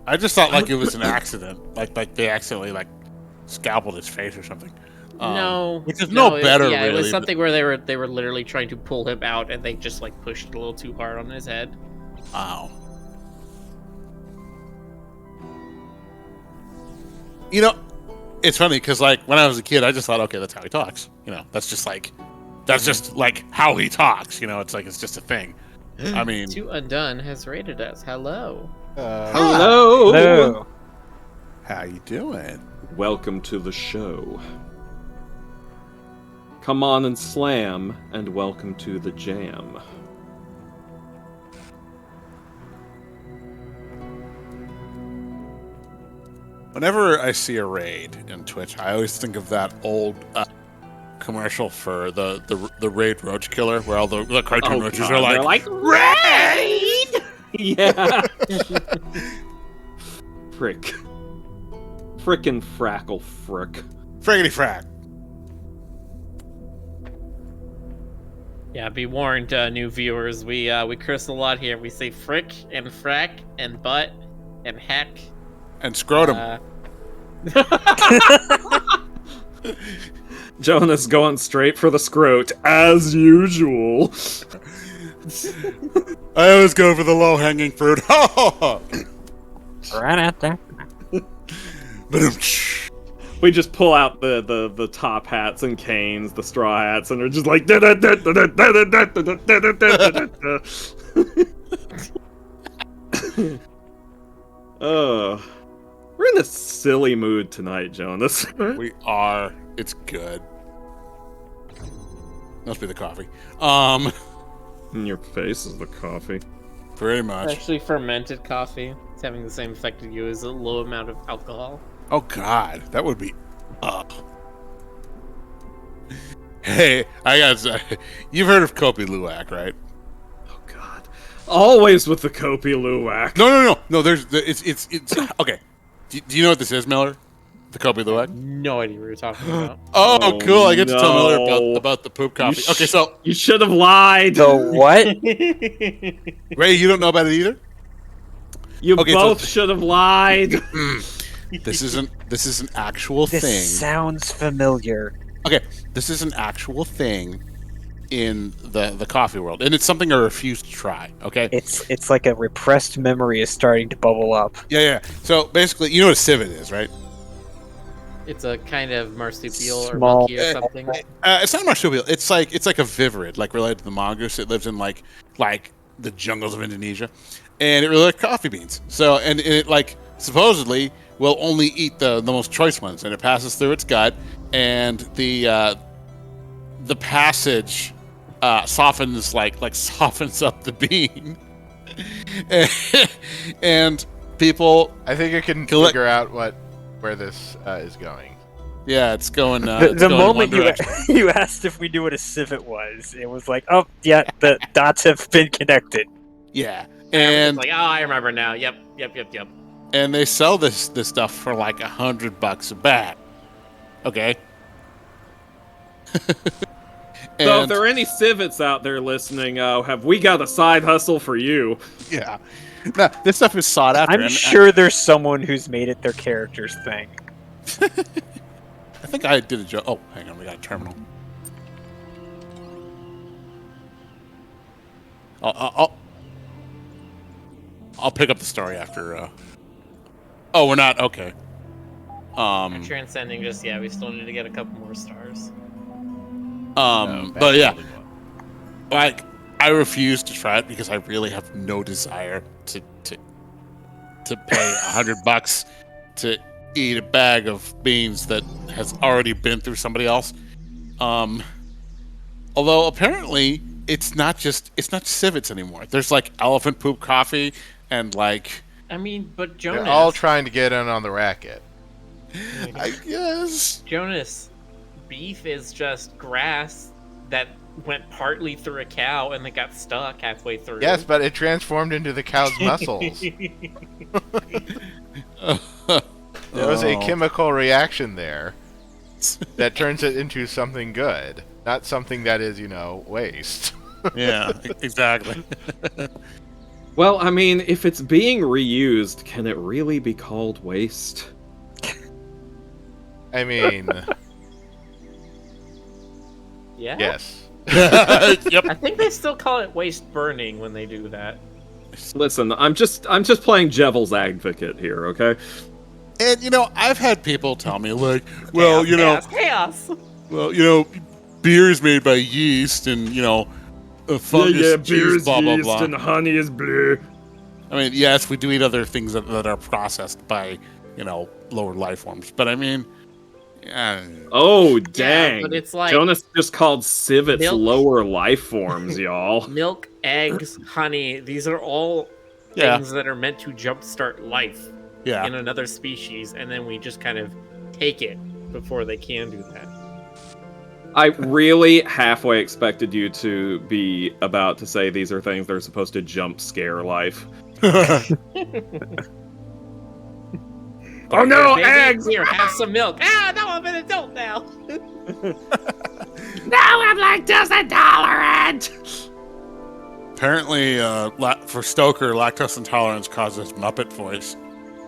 I just thought like it was an accident. Like they accidentally like scalpeled his face or something. No. Which is no better, yeah, really. It was something where they were literally trying to pull him out and they just like pushed it a little too hard on his head. Wow. You know, it's funny because like when I was a kid, I just thought, okay, that's how he talks. You know, that's just like how he talks. You know, it's just a thing. I mean, Two Undone has rated us. Hello. Hello. Hello. how you doing? Welcome to the show. Come on and slam, and welcome to the jam. Whenever I see a raid in Twitch, I always think of that old commercial for the raid roach killer, where all the cartoon roaches God, are they're like raid. Yeah. Frick. Frickin' frackle frick. fraggity frack. Yeah, be warned, new viewers. We curse a lot here. We say frick and frack and butt and heck. And scrotum. Jonas going straight for the scrot, as usual. I always go for the low hanging fruit. Right out there. We just pull out the top hats and canes, the straw hats, and we're just like. We're in a silly mood tonight, Jonas. We are. It's good. Must be the coffee. In your face is the coffee. Pretty much. Actually, fermented coffee. It's having the same effect on you as a low amount of alcohol. Oh God, that would be up. Hey, I got. You've heard of Kopi Luwak, right? Oh God! Always with the Kopi Luwak. No. It's okay. Do you know what this is, Miller? The Kopi Luwak? No idea what you're talking about. Oh, cool! I get to tell Miller no. about the poop coffee. Okay, so You should have lied. The what? Ray, you don't know about it either. You Okay, both so- should have lied. This is an actual This thing. sounds familiar. Okay, this is an actual thing in the coffee world, and it's something I refuse to try. Okay. It's like a repressed memory is starting to bubble up. Yeah. So basically, you know what a civet is, right? It's a kind of marsupial or Small- monkey or something. It's not a marsupial. It's like a vivid, like related to the mongoose. It lives in like the jungles of Indonesia, and it really likes coffee beans. So and it like supposedly will only eat the most choice ones, and it passes through its gut, and the passage softens softens up the bean, and people. I think I can Collect- figure out where this is going. Yeah, it's going. The It's going moment one you direction. you asked if we knew what a civet was, it was like, oh yeah, the dots have been connected. Yeah, And and it's like, oh, I remember now. Yep. and they sell this stuff for like $100 a bag. Okay. So if And there are any civets out there listening, have we got a side hustle for you? yeah, No, this stuff is sought after. I'm sure there's someone who's made it their character's thing. I think I did a joke. Oh, hang on, we got a terminal. I'll pick up the story after. Oh, we're not okay. Transcending just we still need to get a couple more stars. But yeah, like I refuse to try it because I really have no desire to pay $100 to eat a bag of beans that has already been through somebody else. Although apparently it's not just civets anymore. There's like elephant poop coffee and like. I mean, but Jonas. They're all trying to get in on the racket. I guess. Jonas, beef is just grass that went partly through a cow and then got stuck halfway through. Yes, but it transformed into the cow's muscles. There was a chemical reaction there that turns it into something good, not something that is, waste. Yeah, exactly. Well, I mean, if it's being reused, can it really be called waste? I mean... Yeah? Yes. Yep. I think they still call it waste burning when they do that. Listen, I'm just playing devil's advocate here, okay? And I've had people tell me like, well, chaos. well, beer is made by yeast and fungus, juice, blah blah blah. And honey is blue. I mean, yes, we do eat other things that are processed by lower life forms, but I mean, oh dang! But it's like Jonas just called civets milk. lower life forms, y'all. Milk, eggs, honey. These are all things that are meant to jumpstart life in another species, and then we just kind of take it before they can do that. I really halfway expected you to be about to say these are things that are supposed to jump scare life. Oh no, Baby, eggs! Here, have some milk. No, I'm an adult now. Now I'm lactose intolerant! Apparently, for Stoker, lactose intolerance causes Muppet voice.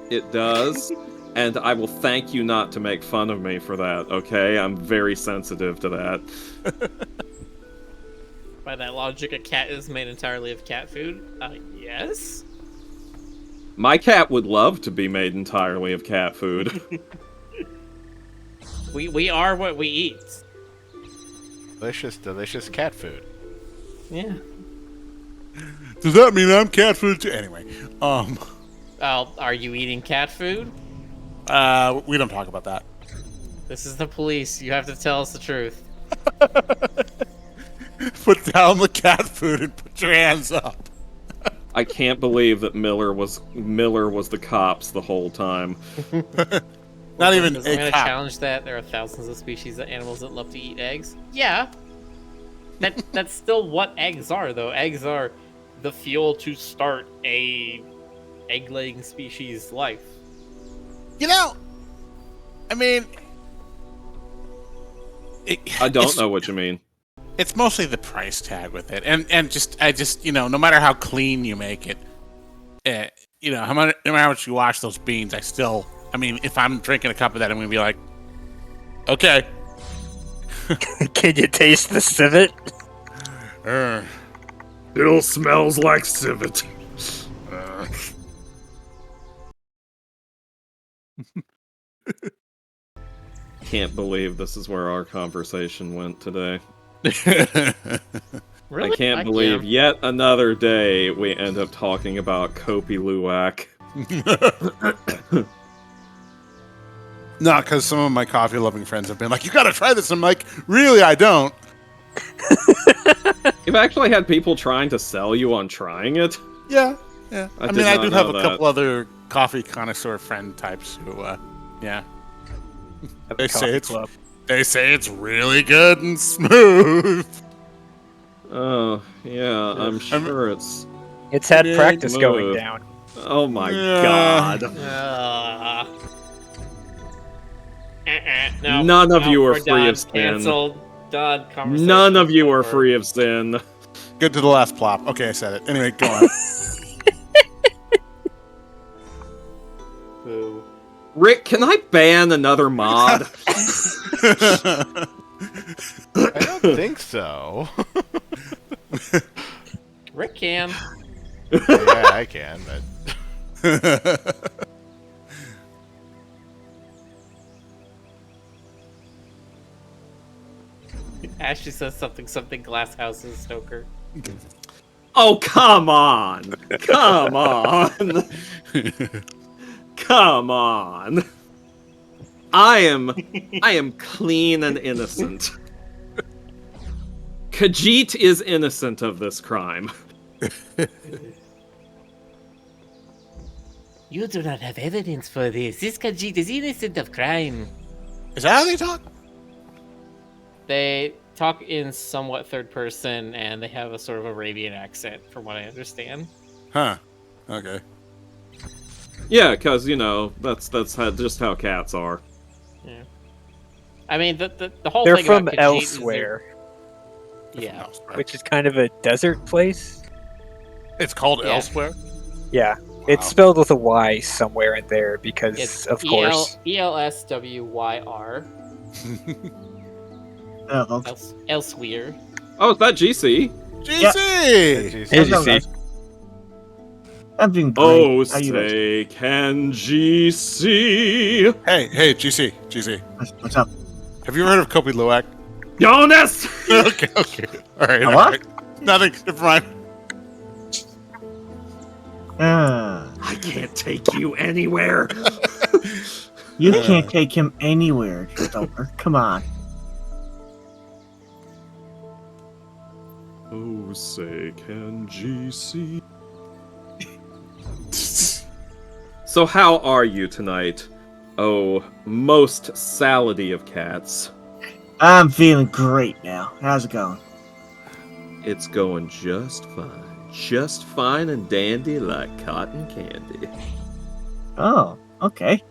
It does, and I will thank you not to make fun of me for that, okay? I'm very sensitive to that. By that logic, a cat is made entirely of cat food? Yes? My cat would love to be made entirely of cat food. We are what we eat. Delicious, delicious cat food. Yeah. Does that mean I'm cat food too? Anyway, Are you eating cat food? we don't talk about that. This is the police. You have to tell us the truth. Put down the cat food and put your hands up. I can't believe that Miller was the cops the whole time. Not even I'm a gonna cop. challenge that. There are thousands of species of animals that love to eat eggs. Yeah. That's still what eggs are, though. Eggs are the fuel to start a egg-laying species life. I mean, I don't know what you mean. It's mostly the price tag with it, and I just no matter how clean you make it, no matter how much you wash those beans, I mean, if I'm drinking a cup of that, I'm gonna be like, okay. Can you taste the civet? Still smells like civet. Can't believe this is where our conversation went today. Really? I can't believe yet another day we end up talking about Kopi Luwak. No, because some of my coffee-loving friends have been like, you gotta try this. I'm like, really, I don't. You've actually had people trying to sell you on trying it? Yeah. I did mean, I not do know have a that. couple other coffee connoisseur friend types who, yeah. They say it's really good and smooth. Oh, yeah, I'm sure it's... It's had Big practice going move. down. Oh my Yeah. god. No, None of you are we're free done. of sin. Canceled. Done. Conversation None of you over. are free of sin. Good to the last plop. Okay, I said it. Anyway, go on. Rick, can I ban another mod? I don't think so. Rick can. Yeah, I can, but Ashley says something glass houses, Stoker. Oh, come on! Come on! Come on! I am clean and innocent. Khajiit is innocent of this crime. You do not have evidence for this. This Khajiit is innocent of crime. Is that how they talk? They talk in somewhat third person, and they have a sort of Arabian accent, from what I understand. Huh. Okay. Yeah, because, you know, that's just how cats are. Yeah. I mean, the whole They're thing from about Khajiit elsewhere, is yeah. which is kind of a desert place. It's called Yeah. Elsewhere? Yeah, Wow. it's spelled with a Y somewhere in there because, It's of course. ELSWYR. Oh, okay. Elsewhere. Oh, is that GC? GC! As you see. I'm doing great. Oh, How you guys? say can GC? Hey, GC. What's up? Have you ever heard of Kobe Luwak? Jonas! Okay. All right. What? Nothing. Never mind. I can't take you anywhere. You can't take him anywhere, Stoker. Come on. Oh, say can GC? So how are you tonight? Oh, most salady of cats. I'm feeling great now. How's it going? It's going just fine. Just fine and dandy like cotton candy. Oh, okay.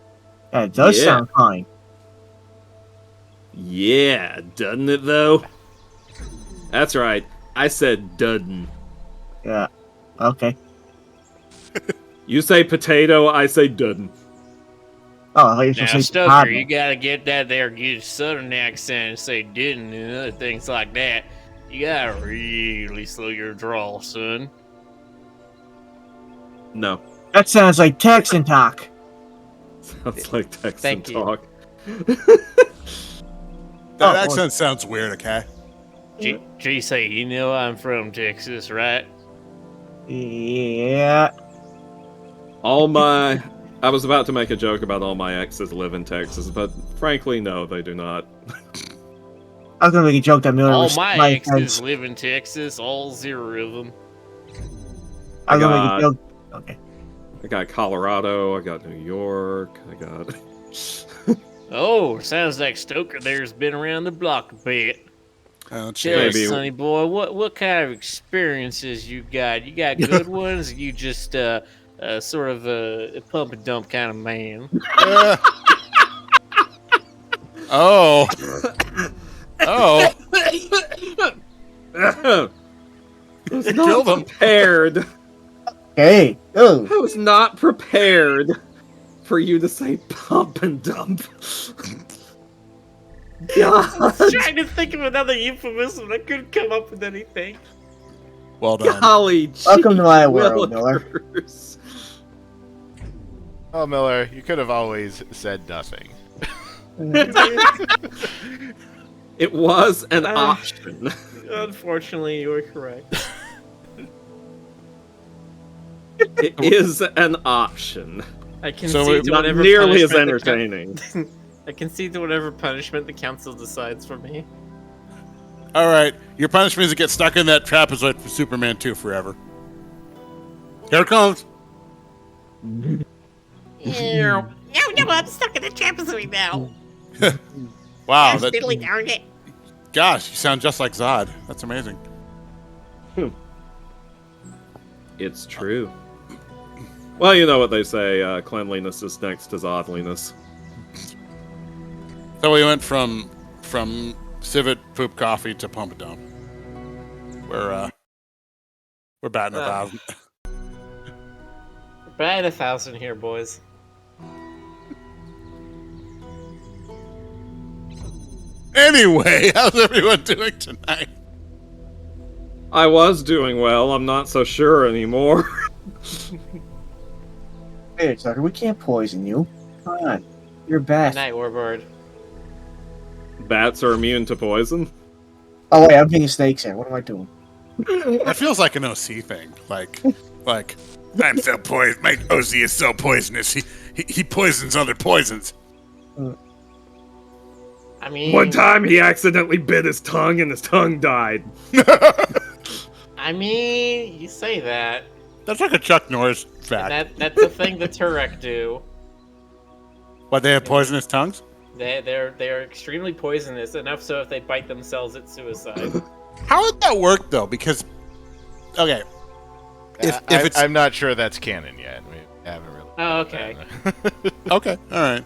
That does Yeah. sound fine. Yeah, doesn't it though? That's right. I said doesn't. Yeah. Okay. You say potato, I say doesn't. Oh, I thought you were Now, supposed to say Stoker, potato. you gotta get that there good southern accent and say didn't and other things like that. You gotta really slow your drawl, son. No. That sounds like Texan talk. Sounds like Texan Thank you. talk. That Oh, accent sounds weird, okay? GC, you know I'm from Texas, right? Yeah. I was about to make a joke about all my exes live in Texas, but frankly, no, they do not. I was gonna make a joke that Miller All was my my exes friends. live in Texas, all 0 of them. I was gonna make God. a joke. Okay. I got Colorado, I got New York, I got... Oh, sounds like Stoker there's been around the block a bit. Oh, Tell us, Maybe. sonny boy, what kind of experiences you got? You got good ones? Or you just sort of a pump and dump kind of man? Oh. Oh. I was You not killed him. prepared. Hey. Oh. I was not prepared for you to say pump and dump. God. I was trying to think of another euphemism. I couldn't come up with anything. Well done. Golly gee Welcome to my world, Miller. willikers. oh, Miller, you could have always said nothing. It was an option. Unfortunately, you were correct. It is an option. I can So see it- to Not whatever nearly as punishment entertaining. I can see to whatever punishment the council decides for me. All right. Your punishment is to get stuck in that trapezoid for Superman 2 forever. Here it comes. No, I'm stuck in the trapezoid now. Wow. Gosh, That, diddly darn it. gosh, you sound just like Zod. That's amazing. It's true. Well, you know what they say, cleanliness is next to zodliness. So we went from civet poop coffee to pump and dump. We're batting 1,000. We're at 1,000 here, boys. Anyway, how's everyone doing tonight? I was doing well. I'm not so sure anymore. Hey, Tucker, we can't poison you. Come on. You're Good best. night, Warbird. Bats are immune to poison. Oh, wait, I'm thinking snakes here. What am I doing? That feels like an OC thing. Like, I'm so poisoned. My OC is so poisonous. He poisons other poisons. I mean, One time he accidentally bit his tongue and his tongue died. I mean, you say that. That's like a Chuck Norris fact. That's a thing the Turek do. What, they have poisonous tongues? They're extremely poisonous, enough so if they bite themselves, it's suicide. How would that work though? Because, okay, if it's I'm not sure that's canon yet. We haven't really. Oh, okay. okay, all right.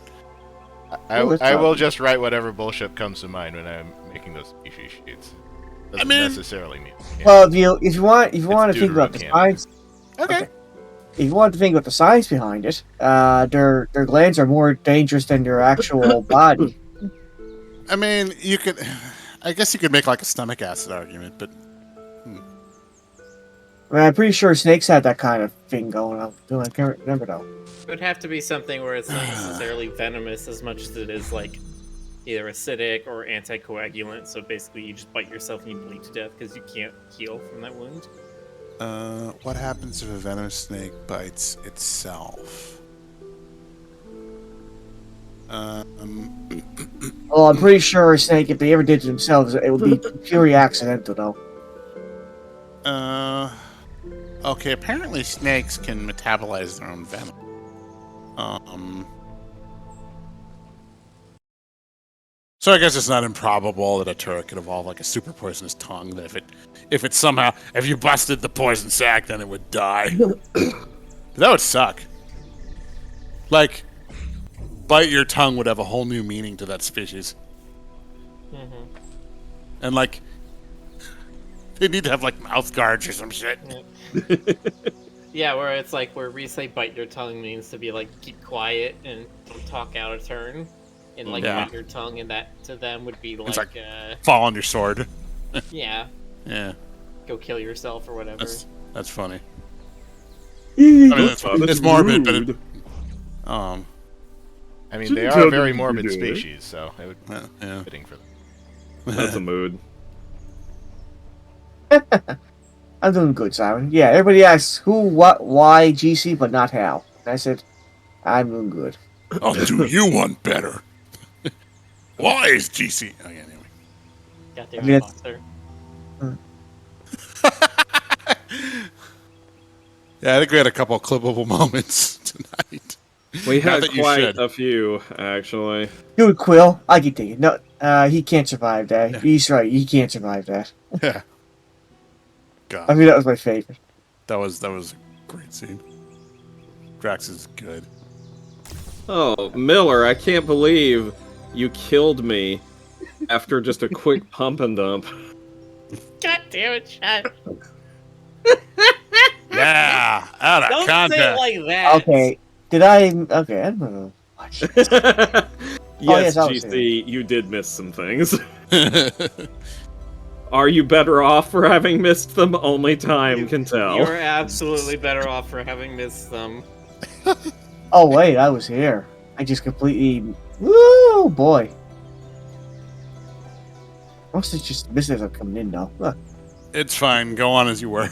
I will just write whatever bullshit comes to mind when I'm making those species sheets. Doesn't necessarily mean. Well, if you want to It's think about the deuterocanon. science, Okay. if you want to think about the science behind it, their glands are more dangerous than their actual body. I mean, I guess you could make like a stomach acid argument, but I mean, I'm pretty sure snakes had that kind of thing going on. I can't remember though. It would have to be something where it's not necessarily venomous as much as it is like either acidic or anticoagulant. So basically, you just bite yourself and you bleed to death because you can't heal from that wound. what happens if a venomous snake bites itself? Well, I'm pretty sure a snake, if they ever did it themselves, it would be purely accidental though. Okay, apparently snakes can metabolize their own venom. So I guess it's not improbable that a turret could evolve like a super poisonous tongue. That if you busted the poison sac, then it would die. That would suck. Like, bite your tongue would have a whole new meaning to that species. Mm-hmm. And like, they need to have like mouth guards or some shit. Yeah, where it's like where we say bite your tongue means to be like keep quiet and don't talk out of turn, and like Yeah. bite your tongue, and that to them would be It's like, Fall on your sword. yeah, Yeah, go kill yourself or whatever. that's funny. I mean, it's morbid, but it, I mean, Shouldn't they tell are them very to morbid do it. species, so it would be yeah. fitting for them. That's a mood. I'm doing good, Simon. Yeah, everybody asks who, what, why, GC, but not how. And I said, I'm doing good. I'll do you one better. Why is GC? Oh, yeah, anyway. Goddamn I mean, boxer. Yeah, I think we had a couple of clippable moments tonight. We Not had that you quite should. a few, actually. Dude, Quill, I can take it. No, he can't survive that. Yeah. He's right, he can't survive that. Yeah. I God, mean, that was my favorite. that was a great scene. Drax is good. Oh, Miller, I can't believe you killed me after just a quick pump and dump. God damn it, Chad! Yeah, out of Don't say context. it like that. Okay, did I? Okay, I don't know. Yes, yes, I was GC, you did miss some things. Are you better off for having missed them? Only time can tell. You're absolutely better off for having missed them. Oh wait, I was here. I just completely. Woo, boy. Must have just missed it coming in now. Huh. It's fine. Go on as you were.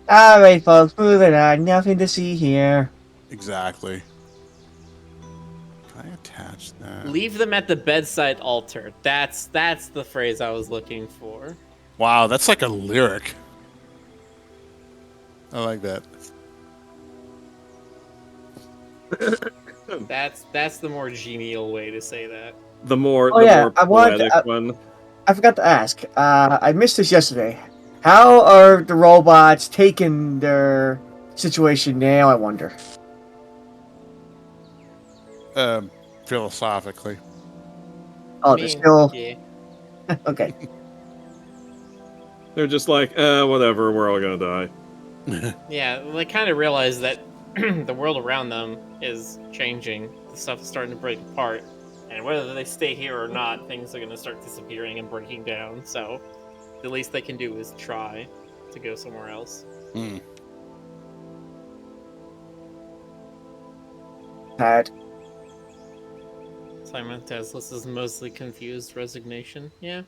All right, folks, moving on. Nothing to see here. Exactly. Can I attach that? Leave them at the bedside altar. That's the phrase I was looking for. Wow, that's like a lyric. I like that. That's the more genial way to say that. The more, Oh, the yeah, more I wanted poetic to- one. I forgot to ask. I missed this yesterday. How are the robots taking their situation now? I wonder. Philosophically. Oh, I they're mean, still yeah. okay. They're just like, whatever, we're all gonna die. Yeah, they kind of realize that the world around them is changing. The stuff is starting to break apart. And whether they stay here or not, things are going to start disappearing and breaking down. So the least they can do is try to go somewhere else. Had. Simon Teslas is mostly confused resignation. Yeah.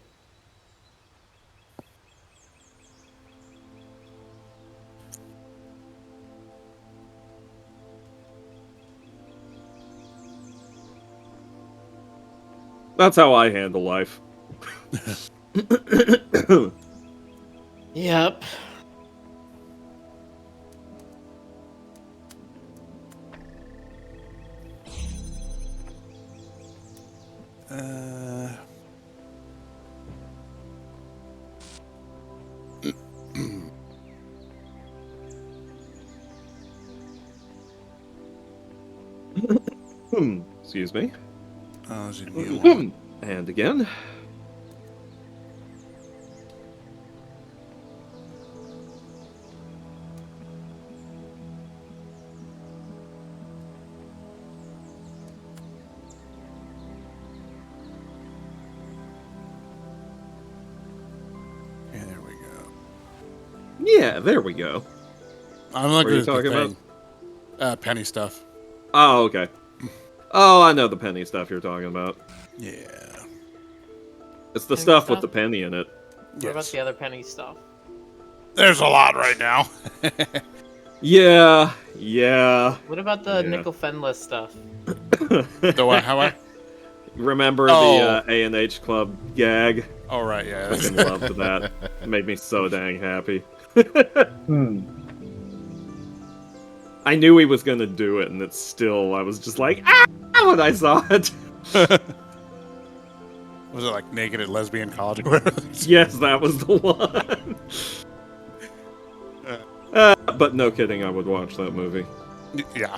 That's how I handle life. Yep. Excuse me. Oh, And again. yeah, there we go. Yeah, there we go. I'm not What are you good at the talking thing. Penny stuff. Oh, okay. Oh, I know the penny stuff you're talking about. Yeah. It's the Penny stuff stuff? with the penny in it. What about Yes. the other penny stuff? There's a lot right now. Yeah, yeah. What about the Yeah. nickel fenless stuff? The what? How I? Remember Oh. the A&H Club gag? Oh, right, yeah. Fucking loved that. It made me so dang happy. I knew he was gonna do it, and it's still, I was just like, ah, when I saw it. Was it like Naked at Lesbian College or whatever? Yes, that was the one. But no kidding, I would watch that movie. Yeah.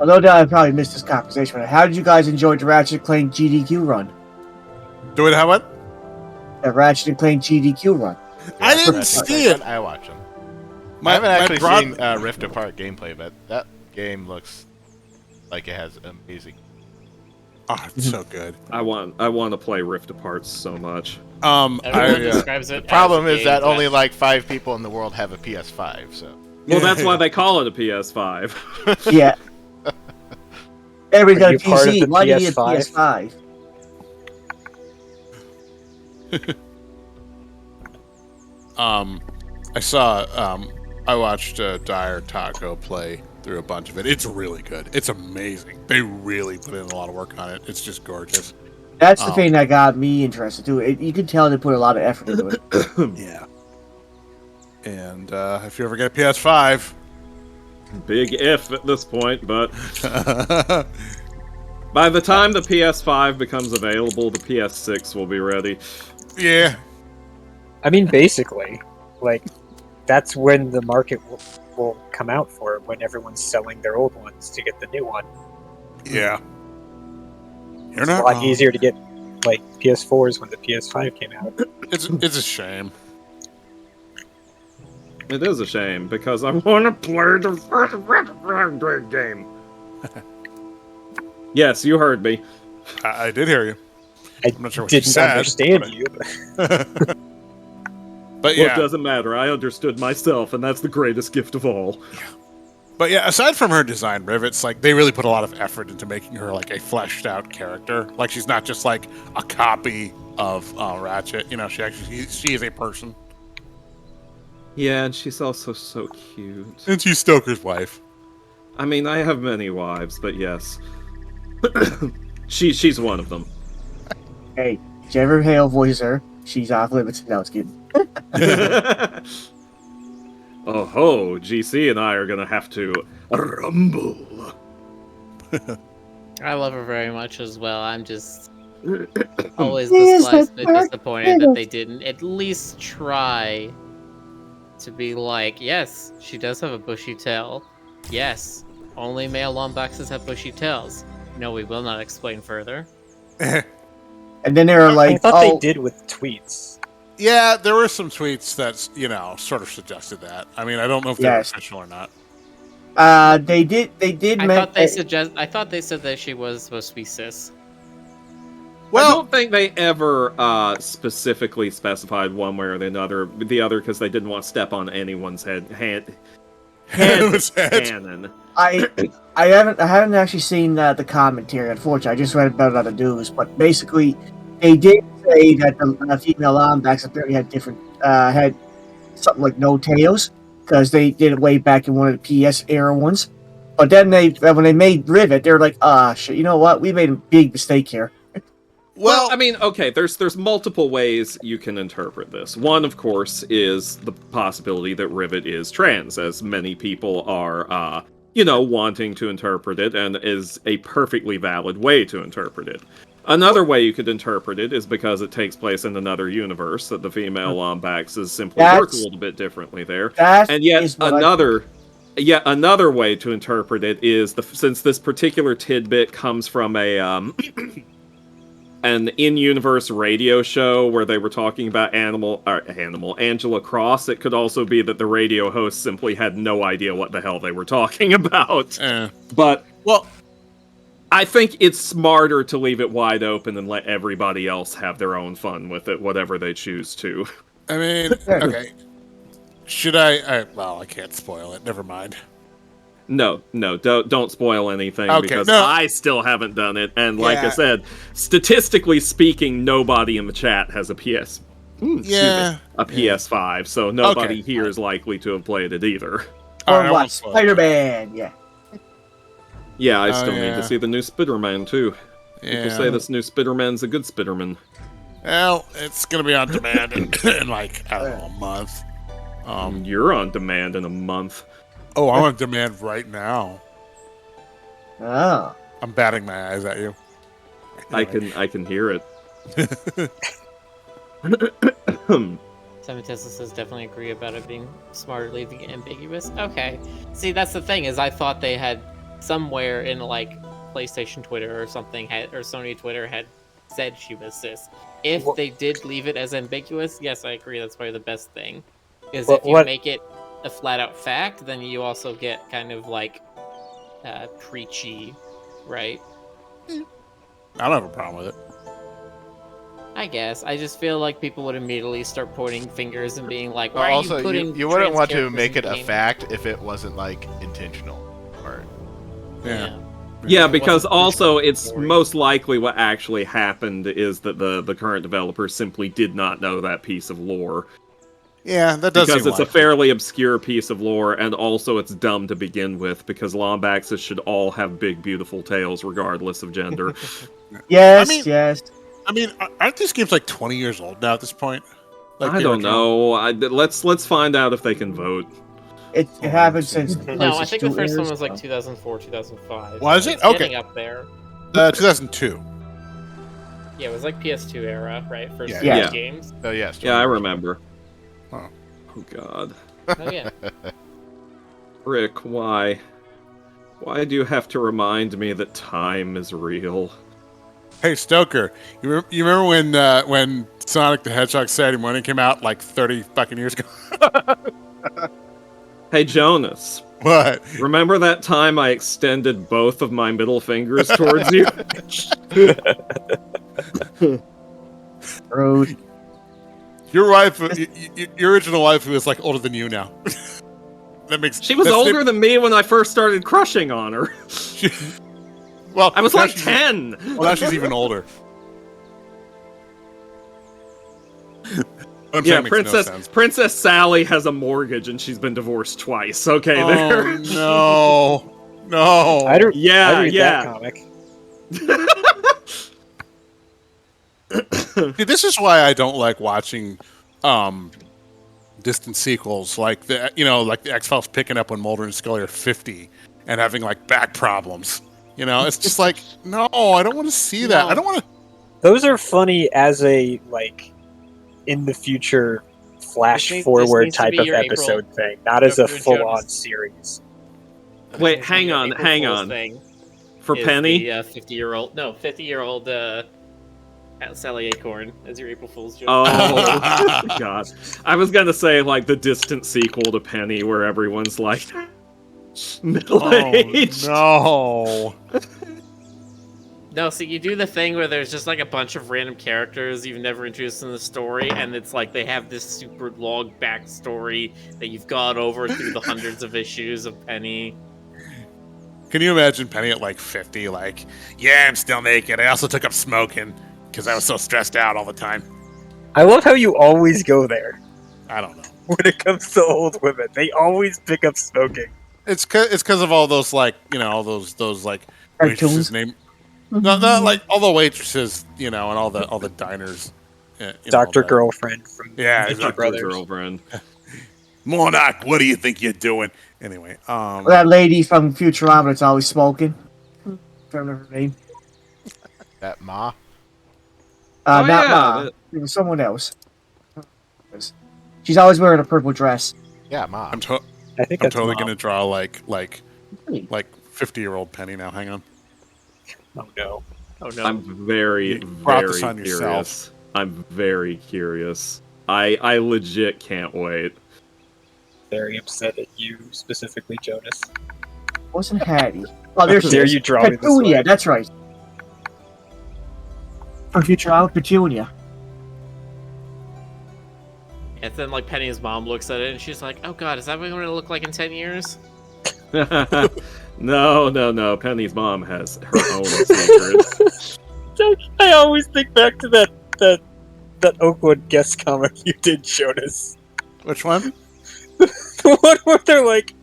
Although I probably missed this conversation, how did you guys enjoy the Ratchet and Clank GDQ run? Do it how what? The Ratchet and Clank GDQ run. I didn't Ratchet and see Clank it. one, I watch them. My- I haven't my actually broad- seen Rift Apart gameplay, but that game looks like it has amazing. Oh, it's so good. I want to play Rift Apart so much. Everyone describes it. The problem as a is that game only like 5 people in the world have a PS5, so. Well, that's why they call it a PS5. Yeah. Everybody's got Are a you part of PC. the Why do you need a PS5? PS5? I saw. I watched Dire Taco play through a bunch of it. It's really good. It's amazing. They really put in a lot of work on it. It's just gorgeous. That's the thing that got me interested too. You can tell they put a lot of effort into it. Yeah. And if you ever get a PS5, Big if at this point, but by the time the PS5 becomes available, the PS6 will be ready. yeah. I mean, basically, like, that's when the market will come out for it, when everyone's selling their old ones to get the new one. Yeah. You're It's not a lot wrong. easier to get, like, PS4s when the PS5 came out. It's a shame. It is a shame, because I want to play the first game. Yes, you heard me. I did hear you. I I'm not sure what you didn't said, understand but- you, but But Well, yeah. it doesn't matter. I understood myself, and that's the greatest gift of all. But yeah, aside from her design rivets, like they really put a lot of effort into making her like a fleshed out character. Like she's not just like a copy of Ratchet. You know, she is a person. Yeah, and she's also so cute. And she's Stoker's wife. I mean, I have many wives, but yes. She's one of them. Hey, did you ever hail voice her? She's off limits. No, it's kidding. Oh ho, GC and I are gonna have to rumble. I love her very much as well. I'm just always Yes, disappointed that they didn't at least try to be like, yes, she does have a bushy tail. Yes, only male lombaxes have bushy tails. No, we will not explain further. And then they were I like, thought "Oh, they did with tweets. Yeah, there were some tweets that sort of suggested that. I mean, I don't know if they're Yes. official or not. They did. I thought they said that she was supposed to be cis. I don't think they ever specifically specified one way or the other because they didn't want to step on anyone's canon. I haven't actually seen the commentary. Unfortunately, I just read about it on the news. But basically, they did say that the female Lombax apparently had something like no tails because they did it way back in one of the PS era ones. But then when they made Rivet, they were like, shit, you know what? We made a big mistake here. Well, I mean, okay, there's multiple ways you can interpret this. One, of course, is the possibility that Rivet is trans, as many people are, wanting to interpret it, and is a perfectly valid way to interpret it. Another way you could interpret it is because it takes place in another universe, that the female Lombaxes simply work a little bit differently there. And yet another way to interpret it is, since this particular tidbit comes from an in-universe radio show where they were talking about Angela Cross, it could also be that the radio host simply had no idea what the hell they were talking about. But, I think it's smarter to leave it wide open and let everybody else have their own fun with it, whatever they choose to. I mean, okay. Should I can't spoil it. Never mind. No, don't spoil anything because I still haven't done it. And like I said, statistically speaking, nobody in the chat has a PS5, so nobody here is likely to have played it either. Or what? Spider-Man, yeah. Yeah, I still need to see the new Spider-Man too. People say this new Spider-Man's a good Spider-Man. Well, it's gonna be on demand in like, I don't know, a month. You're on demand in a month. Oh, I'm on demand right now. Oh. I'm batting my eyes at you. Anyway. I can hear it. Semitessa says definitely agree about it being smarter leaving it ambiguous. Okay. See, that's the thing, is I thought they had somewhere in like PlayStation Twitter or something or Sony Twitter had said she was cis. If they did leave it as ambiguous, yes, I agree, that's probably the best thing. Is if you make it a flat out fact, then you also get kind of like preachy, right? I don't have a problem with it. I guess. I just feel like people would immediately start pointing fingers and being like, why also, are you putting you wouldn't want to trans make it characters a in fact if it wasn't like intentional. Or Yeah, because also it's most likely what actually happened is that the current developers simply did not know that piece of lore. Yeah, that does because seem it's a fairly obscure piece of lore, and also it's dumb to begin with, because Lombaxes should all have big, beautiful tails, regardless of gender. Yes. I mean, aren't these games like 20 years old now at this point? Like I don't know. Let's find out if they can vote. It happened since. No, I think the first one was like 2004, 2005. Was so it? It's Okay. getting up there. 2002. Yeah, it was like PS2 era, right? First Yeah. games. Oh yes. Yeah, I remember. Huh. Oh god. Oh yeah. Rick, why? Why do you have to remind me that time is real? Hey Stoker, you remember when Sonic the Hedgehog Saturday Morning came out like 30 fucking years ago? Hey Jonas. What? Remember that time I extended both of my middle fingers towards you? Rude. Your wife, your original wife, who is like older than you now. She was older than me when I first started crushing on her. Well, I was like 10. Well, now she's even older. Yeah, Princess Sally has a mortgage and she's been divorced twice. Okay, there. Oh, no. I read Yeah. that comic. See, this is why I don't like watching distant sequels like the X-Files picking up when Mulder and Scully are 50 and having like back problems. You know, it's just like, no, I don't want to see that. I don't want to. Those are funny as a like in the future flash forward type of episode thing, not as a full-on series. Wait, hang on. For Penny, the 50-year-old Sally Acorn as your April Fool's joke. Oh god! I was gonna say like the distant sequel to Penny, where everyone's like, Middle-aged. Oh, no. No, so you do the thing where there's just like a bunch of random characters you've never introduced in the story, and it's like they have this super long backstory that you've gone over through the hundreds of issues of Penny. Can you imagine Penny at like 50? Like, yeah, I'm still naked. I also took up smoking because I was so stressed out all the time. I love how you always go there I don't know. when it comes to old women. They always pick up smoking. It's because of all those like all those like waitresses Cartoons. name. No, not like all the waitresses, and all the diners. Dr. Girlfriend from Yeah, Ninja exactly. Brothers. Girlfriend. Monarch, what do you think you're doing? Anyway, That lady from Futurama that's always smoking. I don't remember her name. That Ma. Oh, Not yeah, Ma. that- It was someone else. She's always wearing a purple dress. Yeah, Ma. I think I'm that's totally Mom. gonna draw like Really? 50-year-old Penny now. Hang on. Oh no. Oh no. I'm very, You brought this very on curious. yourself. I'm very curious. I legit can't wait. Very upset at you, specifically, Jonas. Wasn't Hattie? Oh, there she Dare is. you draw me this Petunia, way. that's right. From Futurama, Petunia. And then like Penny's mom looks at it and she's like, "Oh God, is that what I'm gonna look like in 10 years?" No. Penny's mom has her own secrets. I always think back to that Oakwood guest comic you did, Jonas. Which one? The one where they're like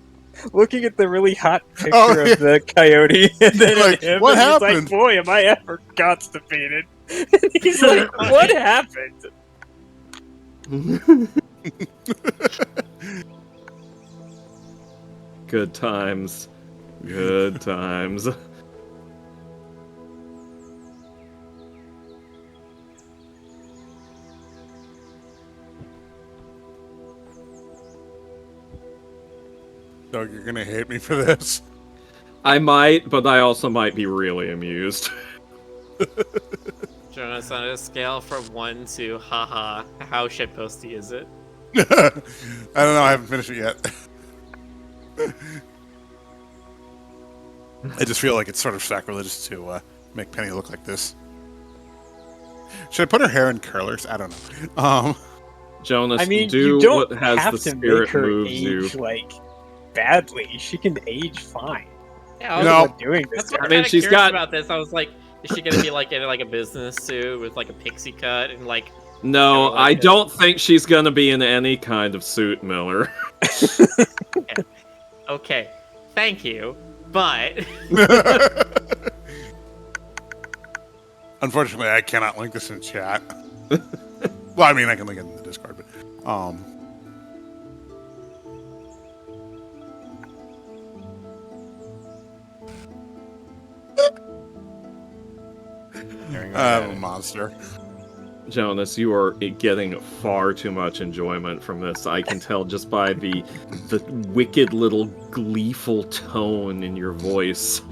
looking at the really hot picture Oh, yeah. of the coyote, and then Like, him, what and he's happened? like, "Boy, am I ever constipated?" And he's like, "What happened?" Good times. Good times. Doug, you're gonna hate me for this. I might, but I also might be really amused. Jonas, on a scale from 1 to haha, how shitposty is it? I don't know. I haven't finished it yet. I just feel like it's sort of sacrilegious to make Penny look like this. Should I put her hair in curlers? I don't know. Jonas, I mean, do you don't what has have the to make spirit her moves age you. like badly. She can age fine. Yeah, I'm No. not doing this. That's to what her. I'm mean, kinda she's curious got- about this. I was like, is she gonna be like in like a business suit with like a pixie cut and like? No, Kinda like I it. don't think she's gonna be in any kind of suit, Miller. Okay, thank you, but Unfortunately, I cannot link this in chat. Well, I mean, I can link it in the Discord, but I'm a monster. Jonas, you are getting far too much enjoyment from this. I can tell just by the wicked little gleeful tone in your voice.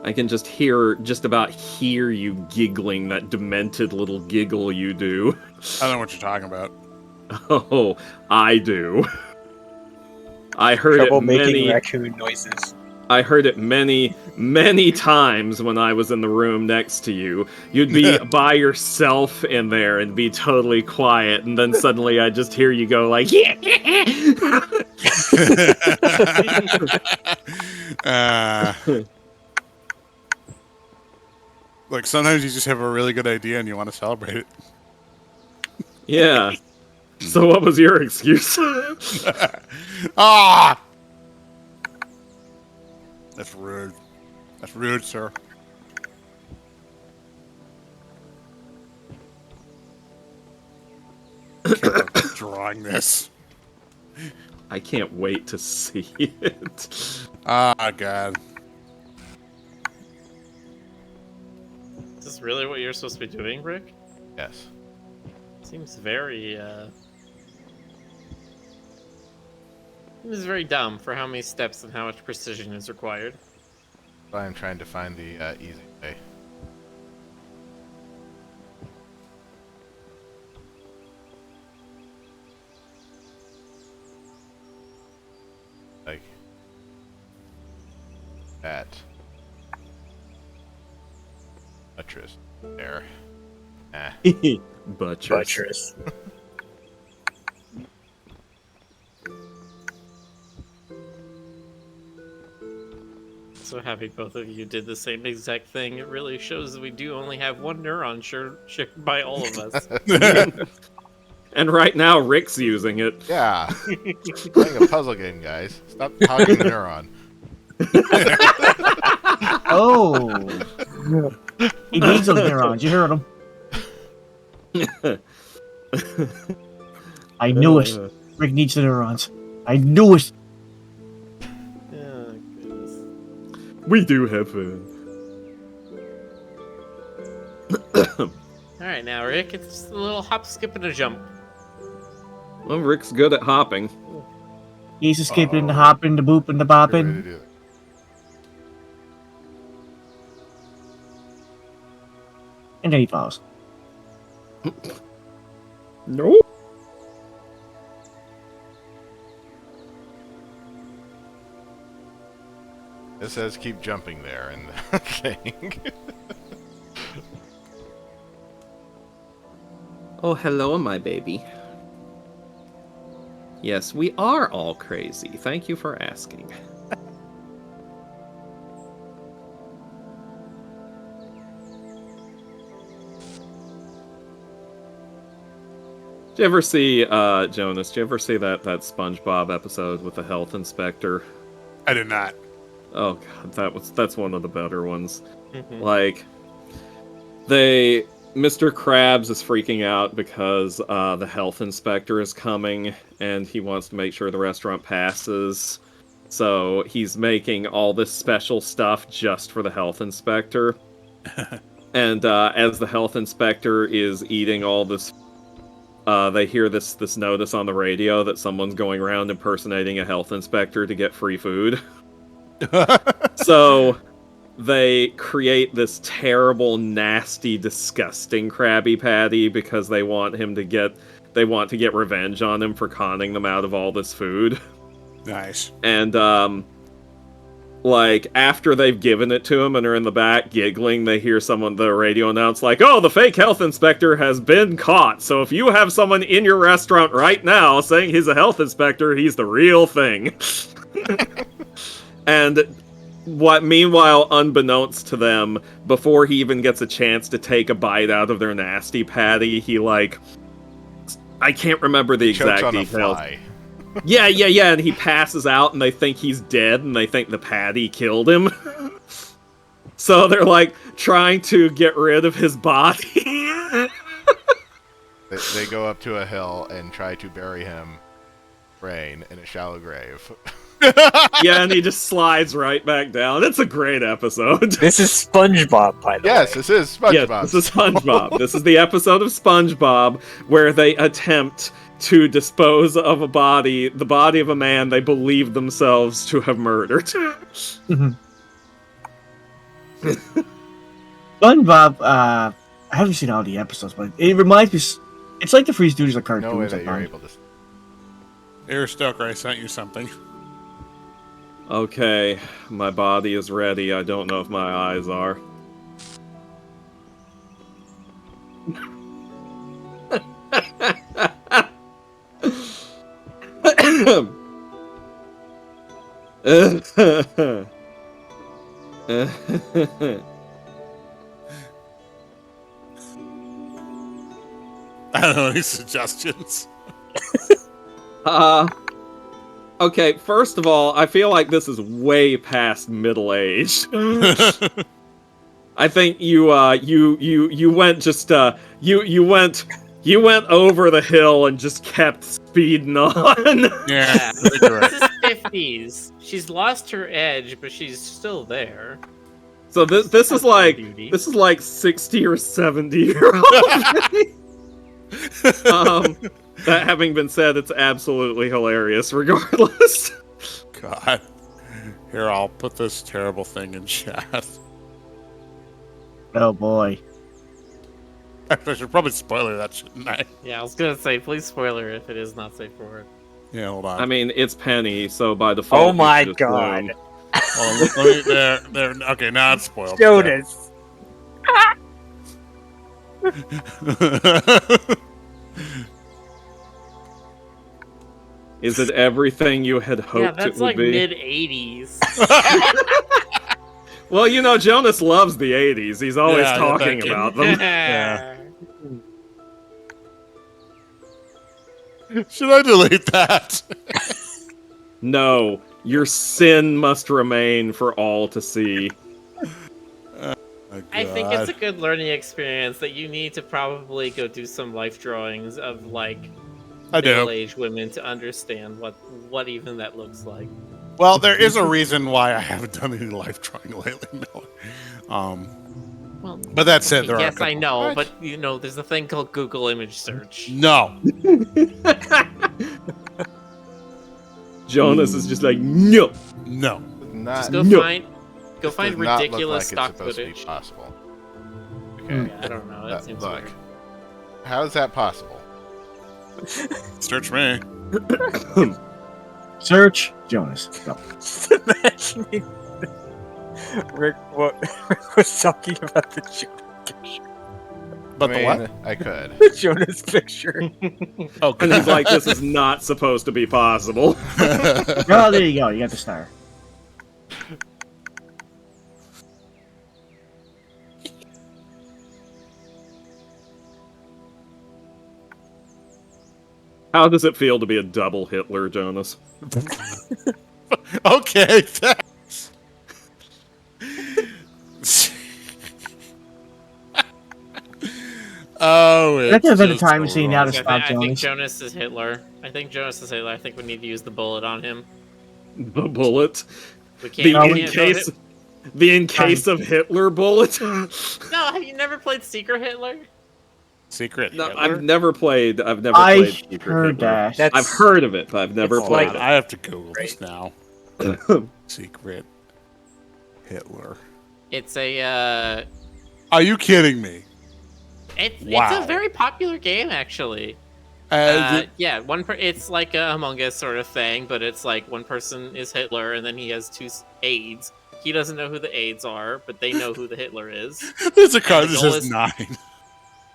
I can just about hear you giggling, that demented little giggle you do. I don't know what you're talking about. Oh, I do. I heard Trouble it making many raccoon noises. I heard it many, many times when I was in the room next to you. You'd be by yourself in there and be totally quiet, and then suddenly I just hear you go like, yeah. Like sometimes you just have a really good idea and you want to celebrate it. Yeah. So what was your excuse? Ah! That's rude. That's rude, sir. Drawing this. I can't wait to see it. Ah, God. is this really what you're supposed to be doing, Rick? Yes. Seems very seems very dumb for how many steps and how much precision is required. I am trying to find the easy way. buttress there. Buttress. So happy both of you did the same exact thing. It really shows that we do only have one neuron shared by all of us. And right now, Rick's using it. Yeah. Playing a puzzle game, guys. Stop hogging the neuron. Oh. He needs those neurons. You heard him. I knew it. Rick needs the neurons. I knew it. Oh, goodness. We do have fun. Alright, now, Rick, it's just a little hop, skip, and a jump. Well, Rick's good at hopping. He's escaping the hopping, the booping, the bopping. Do it. And then he falls. No. It says keep jumping there in the thing. Oh, hello, my baby. Yes, we are all crazy. Thank you for asking. Did you ever see, Jonas, did you ever see that SpongeBob episode with the health inspector? I did not. Oh god, that's one of the better ones. Mhm. Like, Mr. Krabs is freaking out because the health inspector is coming, and he wants to make sure the restaurant passes. So he's making all this special stuff just for the health inspector. And as the health inspector is eating all this, they hear this notice on the radio that someone's going around impersonating a health inspector to get free food. So they create this terrible, nasty, disgusting Krabby Patty because they want to get revenge on him for conning them out of all this food. Nice. And like after they've given it to him and are in the back giggling, they hear the radio announce like, "Oh, the fake health inspector has been caught. So if you have someone in your restaurant right now saying he's a health inspector, he's the real thing." And meanwhile, unbeknownst to them, before he even gets a chance to take a bite out of their nasty patty, he I can't remember the exact Chokes on a details. fly. Yeah, and he passes out and they think he's dead and they think the patty killed him. So they're trying to get rid of his body. They go up to a hill and try to bury him, brain, in a shallow grave. Yeah, and he just slides right back down. It's a great episode. This is SpongeBob, by the way. Yes, this is SpongeBob. Yeah, this is SpongeBob. This is the episode of SpongeBob where they attempt to dispose of the body of a man they believe themselves to have murdered. SpongeBob, I haven't seen all the episodes, but it reminds me. It's like the Free Stooges of cartoons. No way that I you're find. able to. Air Stoker, I sent you something. Okay, my body is ready. I don't know if my eyes are. I don't know any suggestions. Okay, first of all, I feel like this is way past middle age. I think you went over the hill and just kept speeding on. Yeah, This is 50s. She's lost her edge, but she's still there. So this is like Beauty. 60 or 70-year-old. That having been said, it's absolutely hilarious regardless. God. Here, I'll put this terrible thing in chat. Oh boy. I should probably spoiler that, shouldn't I? Yeah, I was gonna say, please spoiler if it is not safe for work. Yeah, hold on. I mean, it's Penny, so by default. Oh you my should god. assume- Hold on, let me, there. Okay, now it's spoiled. Jonas. Is it everything you had hoped Yeah, it that's would like be? mid-80s. Well, you know, Jonas loves the 80s. He's always Yeah, talking thank you. about them. Yeah. Should I delete that? No, your sin must remain for all to see. Oh, I think it's a God. good learning experience that you need to probably go do some life drawings of like I do. middle-aged women to understand what even that looks like. Well, there is a reason why I haven't done any life drawing lately, Miller. Well, But that said, there are a yes, I couple- know, What? but you know, there's a thing called Google image search. No. Jonas is just like, no. No. Not, Just go No. find this find does not look ridiculous like stock it's supposed footage. to be possible. Yeah, I don't know. That Uh, seems look. weird. How is that possible? Search me. Search Jonas. Go. Imagining Rick was talking about the picture. But I the mean, what? I could. The Jonas picture. Oh, And he's like, this is not supposed to be possible. Oh, there you go. You got the star. How does it feel to be a double Hitler, Jonas? Okay, thanks. Oh, That could have been the it's time just scene so now to wrong. stop I think Jonas. Jonas is Hitler. I think Jonas is Hitler. I think we need to use the bullet on him. The bullet? We The can't. in we can't case, vote the in case of Hitler bullet? No, have you never played Secret Hitler? Secret No, Hitler? I've never played I Secret heard Hitler. that. That's I've heard of it, but I've never It's played Hold on, it. I have to Google this now. Secret Hitler. It's a Are you kidding me? it's Wow. a very popular game actually. Yeah, it's like a Among Us sort of thing, but it's like one person is Hitler and then he has two aides. He doesn't know who the aides are, but they know who the Hitler is. There's a card the that goal says is- 9.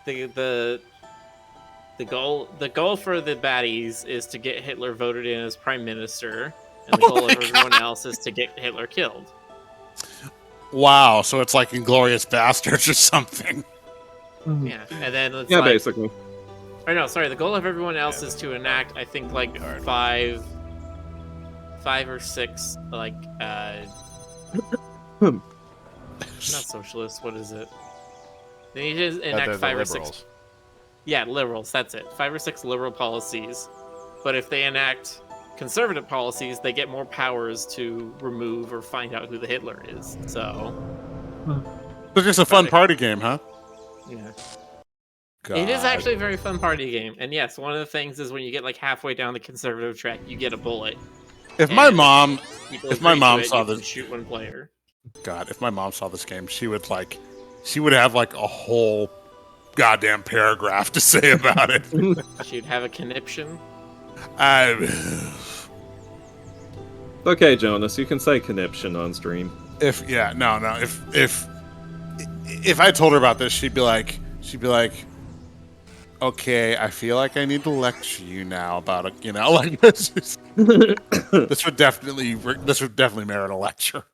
The goal for the baddies is to get Hitler voted in as prime minister, and the Oh goal my of everyone else is to get Hitler killed. Wow, so it's like Inglorious Bastards or something. Yeah, and then it's Yeah, like, basically. or no, sorry, the goal of everyone else is to enact, I think, like five or six, like not socialist. What is it? They need to enact They're the 5 or 6. liberals. Yeah, liberals. That's it. 5 or 6 liberal policies. But if they enact conservative policies, they get more powers to remove or find out who the Hitler is. So, It's just a fun party game, huh? yeah. God. It is actually a very fun party game. And yes, one of the things is when you get like halfway down the conservative track, you get a bullet. If my and mom, People if my agree to mom it, saw you can this- shoot one player. God, if my mom saw this game, she would have like a whole goddamn paragraph to say about it. She'd have a conniption. Okay, Jonas, you can say conniption on stream. If I told her about this, she'd be like, okay, I feel like I need to lecture you now about it. You know, like this would definitely merit a lecture.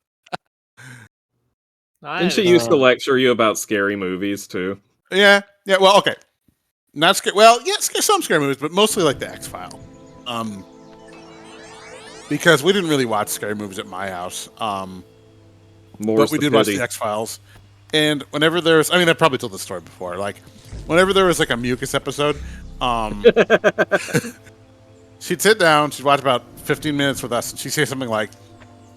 And she used to lecture you about scary movies, too. Yeah. Well, okay, not scary. Well, yeah, some scary movies, but mostly like the X-File. Because we didn't really watch scary movies at my house. But we did watch the X-Files. And whenever there's, I mean, I probably told this story before. Like, whenever there was like a mucus episode, she'd sit down, she'd watch about 15 minutes with us, and she'd say something like,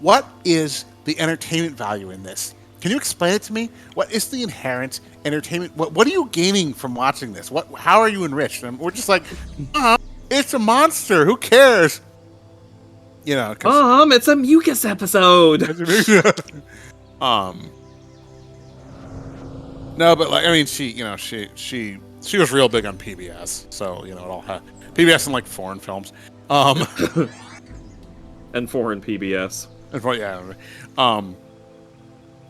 "What is the entertainment value in this? Can you explain it to me? What is the inherent entertainment? What are you gaining from watching this? How are you enriched?" And we're just like, it's a monster. Who cares? You know, it's a mucus episode. No, but like, I mean, she was real big on PBS, so you know, it all had PBS and like foreign films, And foreign PBS. and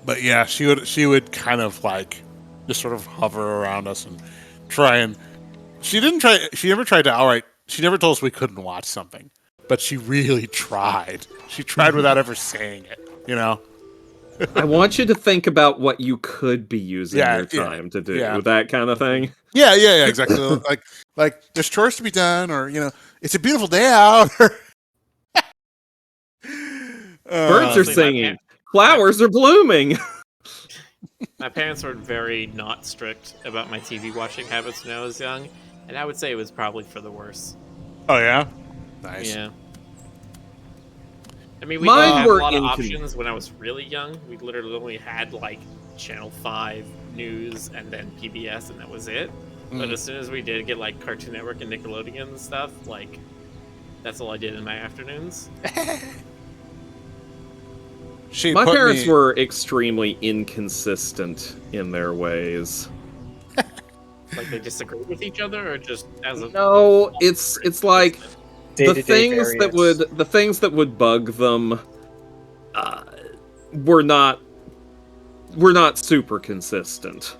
but yeah, she would kind of like just sort of hover around us and try and. She never tried to outright. She never told us we couldn't watch something, but she really tried. She tried without ever saying it. You know. I want you to think about what you could be using your time to do, that kind of thing. Yeah, exactly. like there's chores to be done, or it's a beautiful day out. Birds are singing, flowers are blooming. My parents were very not strict about my TV watching habits when I was young, and I would say it was probably for the worse. Oh yeah, nice. Yeah. I mean, we didn't have a lot of options when I was really young. We literally only had like Channel 5 news and then PBS, and that was it. But as soon as we did get like Cartoon Network and Nickelodeon and stuff, like that's all I did in my afternoons. My parents were extremely inconsistent in their ways. Like they disagree with each other, or just as a no, it's like the things that would bug them were not super consistent.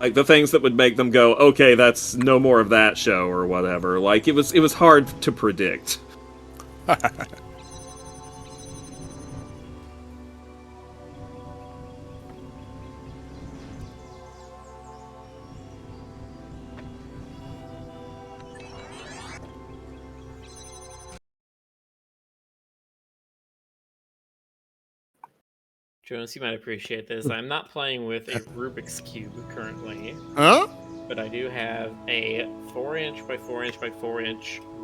Like the things that would make them go, okay, that's no more of that show or whatever. Like it was hard to predict. Jonas, you might appreciate this. I'm not playing with a Rubik's Cube currently. Huh? But I do have a 4" by 4" by 4"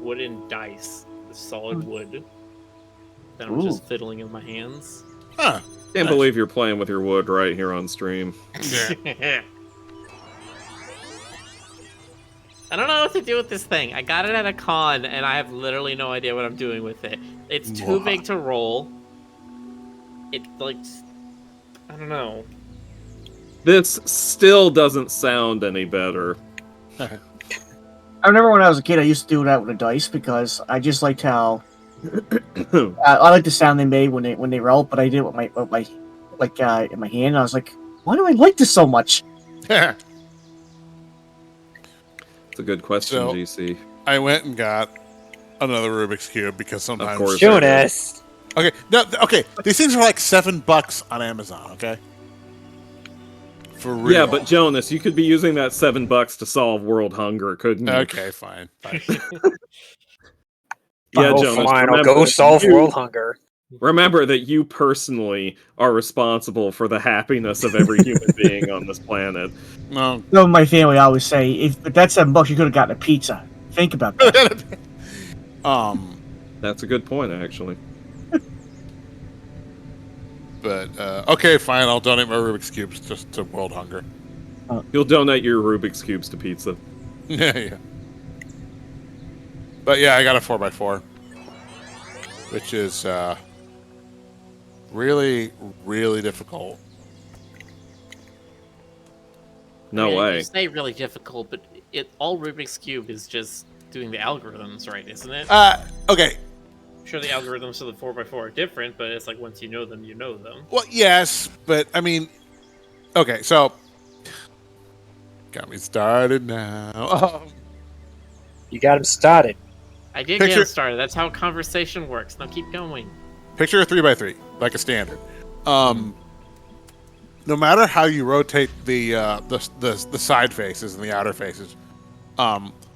wooden dice with solid wood that I'm just fiddling in my hands. Huh. Can't believe you're playing with your wood right here on stream. Yeah. I don't know what to do with this thing. I got it at a con, and I have literally no idea what I'm doing with it. It's too big to roll. It, like... I don't know. This still doesn't sound any better. I remember when I was a kid, I used to do that with the dice because I just liked how I like the sound they made when they rolled, but I did it with my in my hand. And I was like, why do I like this so much? It's a good question, So, GC. I went and got another Rubik's Cube because sometimes. Of course, Jonas. Okay, no, okay. These things are like $7 on Amazon. Okay. For real. Yeah, but Jonas, you could be using that $7 to solve world hunger, couldn't you? Okay, fine. Yeah, Jonas. Fine, I'll go solve world hunger. Remember that you personally are responsible for the happiness of every human being on this planet. No. So my family always say, if that's $7, you could have gotten a pizza. Think about that. That's a good point, actually. But okay, fine. I'll donate my Rubik's cubes just to world hunger. You'll donate your Rubik's cubes to pizza. Yeah. But yeah, I got a 4x4, which is really, really difficult. No way. You say really difficult, but all Rubik's Cube is just doing the algorithms, right? Isn't it? Okay. I'm sure the algorithms for the 4x4 are different, but it's like once you know them, you know them. Well, yes, but I mean, okay, so got me started now. You got him started. I did get it started. That's how conversation works. Now keep going. Picture a 3x3, like a standard. No matter how you rotate the side faces and the outer faces,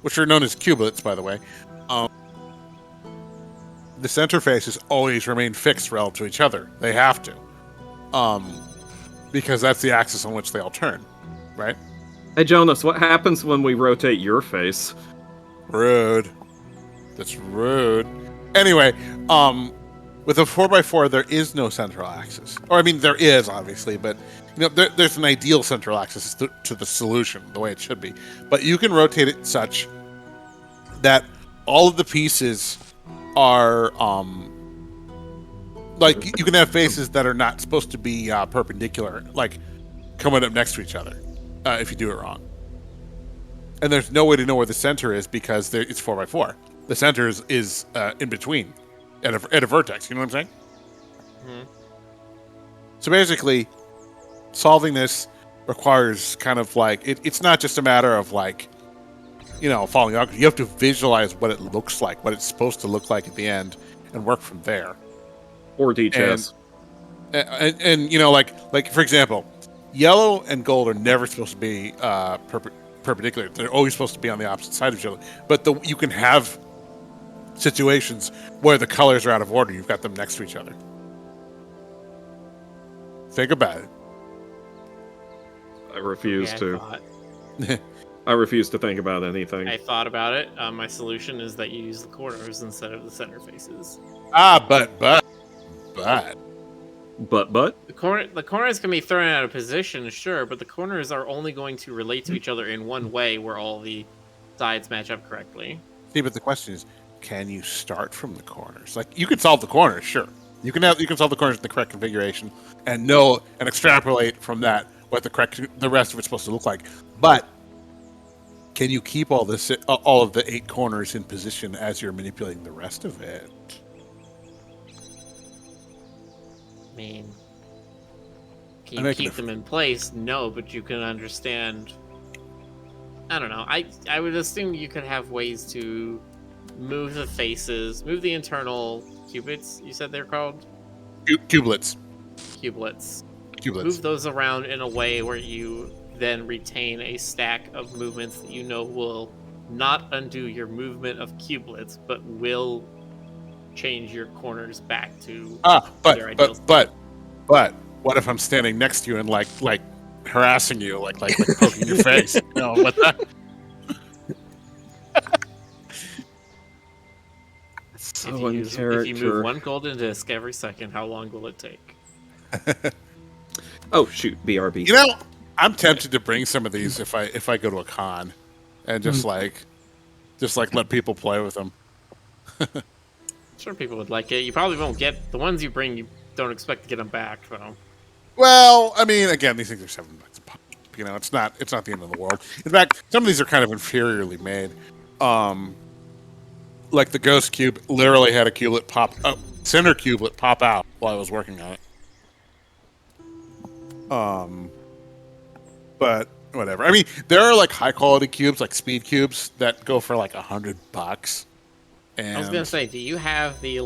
which are known as cublets, by the way, the center faces always remain fixed relative to each other. They have to, because that's the axis on which they all turn, right? Hey, Jonas, what happens when we rotate your face? Rude. That's rude. Anyway, with a 4x4, there is no central axis. Or, I mean, there is, obviously, but there's an ideal central axis to the solution, the way it should be. But you can rotate it such that all of the pieces are, like, you can have faces that are not supposed to be perpendicular, like, coming up next to each other, if you do it wrong. And there's no way to know where the center is because it's 4x4. The center is in between, at a vertex. You know what I'm saying? Mm-hmm. So basically, solving this requires kind of like it's not just a matter of like, following out. You have to visualize what it looks like, what it's supposed to look like at the end, and work from there. Or DHS. And like for example, yellow and gold are never supposed to be perpendicular. They're always supposed to be on the opposite side of each other. But you can have situations where the colors are out of order. You've got them next to each other. Think about it. I refuse to. thought- I refuse to think about anything. I thought about it. My solution is that you use the corners instead of the center faces. But But The corners can be thrown out of position, sure, but the corners are only going to relate to each other in one way, where all the sides match up correctly. see, but the question is, can you start from the corners? Like, you can solve the corners, sure. You can solve the corners in the correct configuration and extrapolate from that what the rest of it's supposed to look like. But can you keep all of the 8 corners in position as you're manipulating the rest of it? I mean, can you keep them in place? No, but you can understand. I don't know. I would assume you could have ways to move the faces, move the internal cubits. You said they're called Cubelets. Cubelets. Move those around in a way where you then retain a stack of movements that you know will not undo your movement of cubelets, but will change your corners back to their ideal state. But what if I'm standing next to you and like harassing you, like poking your face? What that? If you move one golden disc every second, how long will it take? Oh shoot, BRB. I'm tempted to bring some of these if I go to a con, and just let people play with them. Sure, people would like it. You probably won't get the ones you bring. You don't expect to get them back, though. Well, I mean, again, these things are $7 a pop. It's not the end of the world. In fact, some of these are kind of inferiorly made. Like the Ghost Cube literally had a center cubelet pop out while I was working on it. But whatever. I mean, there are like high quality cubes, like speed cubes, that go for like $100. And I was gonna say, do you have the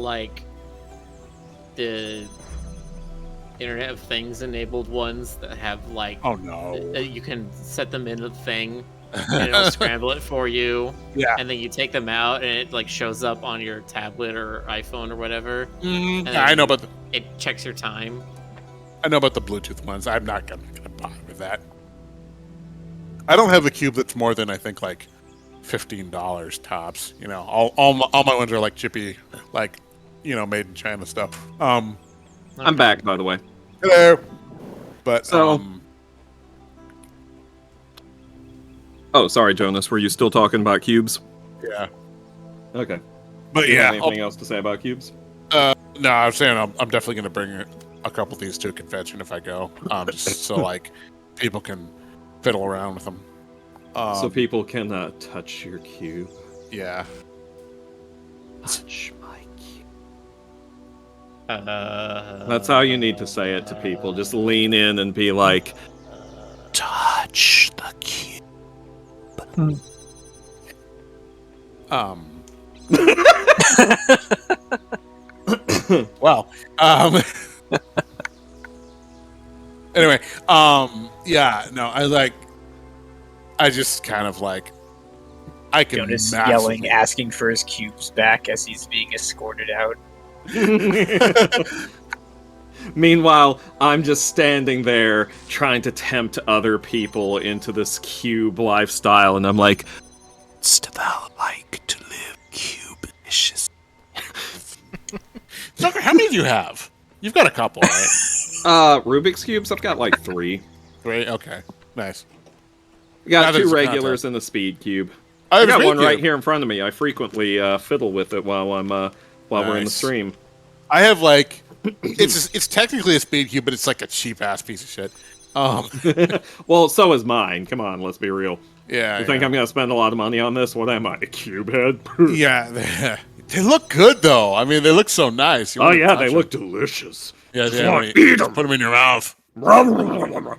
Internet of Things enabled ones that have like? Oh no! You can set them in a thing, and it'll scramble it for you. Yeah. And then you take them out, and it like shows up on your tablet or iPhone or whatever. Mm-hmm. Yeah, I know, but it checks your time. I know about the Bluetooth ones. I'm not gonna bother with that. I don't have a cube that's more than I think like $15 tops. All my ones are like chippy, like made in China stuff. I'm back, by the way. Hello. But oh, sorry, Jonas. Were you still talking about cubes? Yeah. Okay. But Do you yeah. have anything else to say about cubes? No, I was saying I'm definitely going to bring a couple of these to a convention if I go, just so like people can fiddle around with them. So people can touch your cube. Yeah. Touch my cube. That's how you need to say it to people. Just lean in and be like, touch the cube. Well, anyway, yeah, no, I just kind of like, I can Jonas massively yelling, asking for his cubes back as he's being escorted out. Meanwhile, I'm just standing there trying to tempt other people into this cube lifestyle, and I'm like, "What'd thou like to live cube-licious?" Tucker, how many do you have? You've got a couple, right? Rubik's cubes. I've got like 3. 3? Okay, nice. I got Now that 2 it's a regulars and a speed cube. I got one right here in front of me. I frequently fiddle with it while we're in the stream. I have like, it's technically a speed cube, but it's like a cheap ass piece of shit. Well, so is mine. Come on, let's be real. Yeah. You think I'm gonna spend a lot of money on this? What am I, a cube head? Yeah, they look good though. I mean, they look so nice. Oh yeah, they look delicious. Yeah, put them in your mouth. Everyone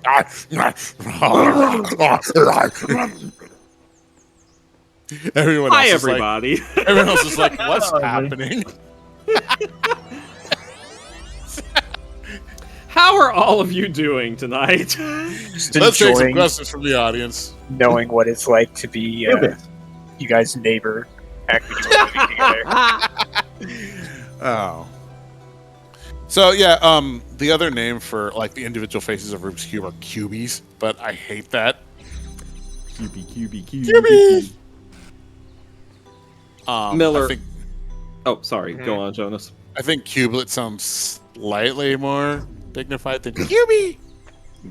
Hi, else everybody. Is like, everyone else is like, what's Hello, everybody. happening? How are all of you doing tonight? Just Let's take some enjoying questions from the audience. knowing what it's like to be you guys' neighbor. Actually living together. Oh. So yeah, the other name for like the individual faces of Rubik's Cube are cubies, but I hate that. QB. Miller. I think Oh, sorry. Go on, Jonas. I think cublet sounds slightly more dignified than cubie.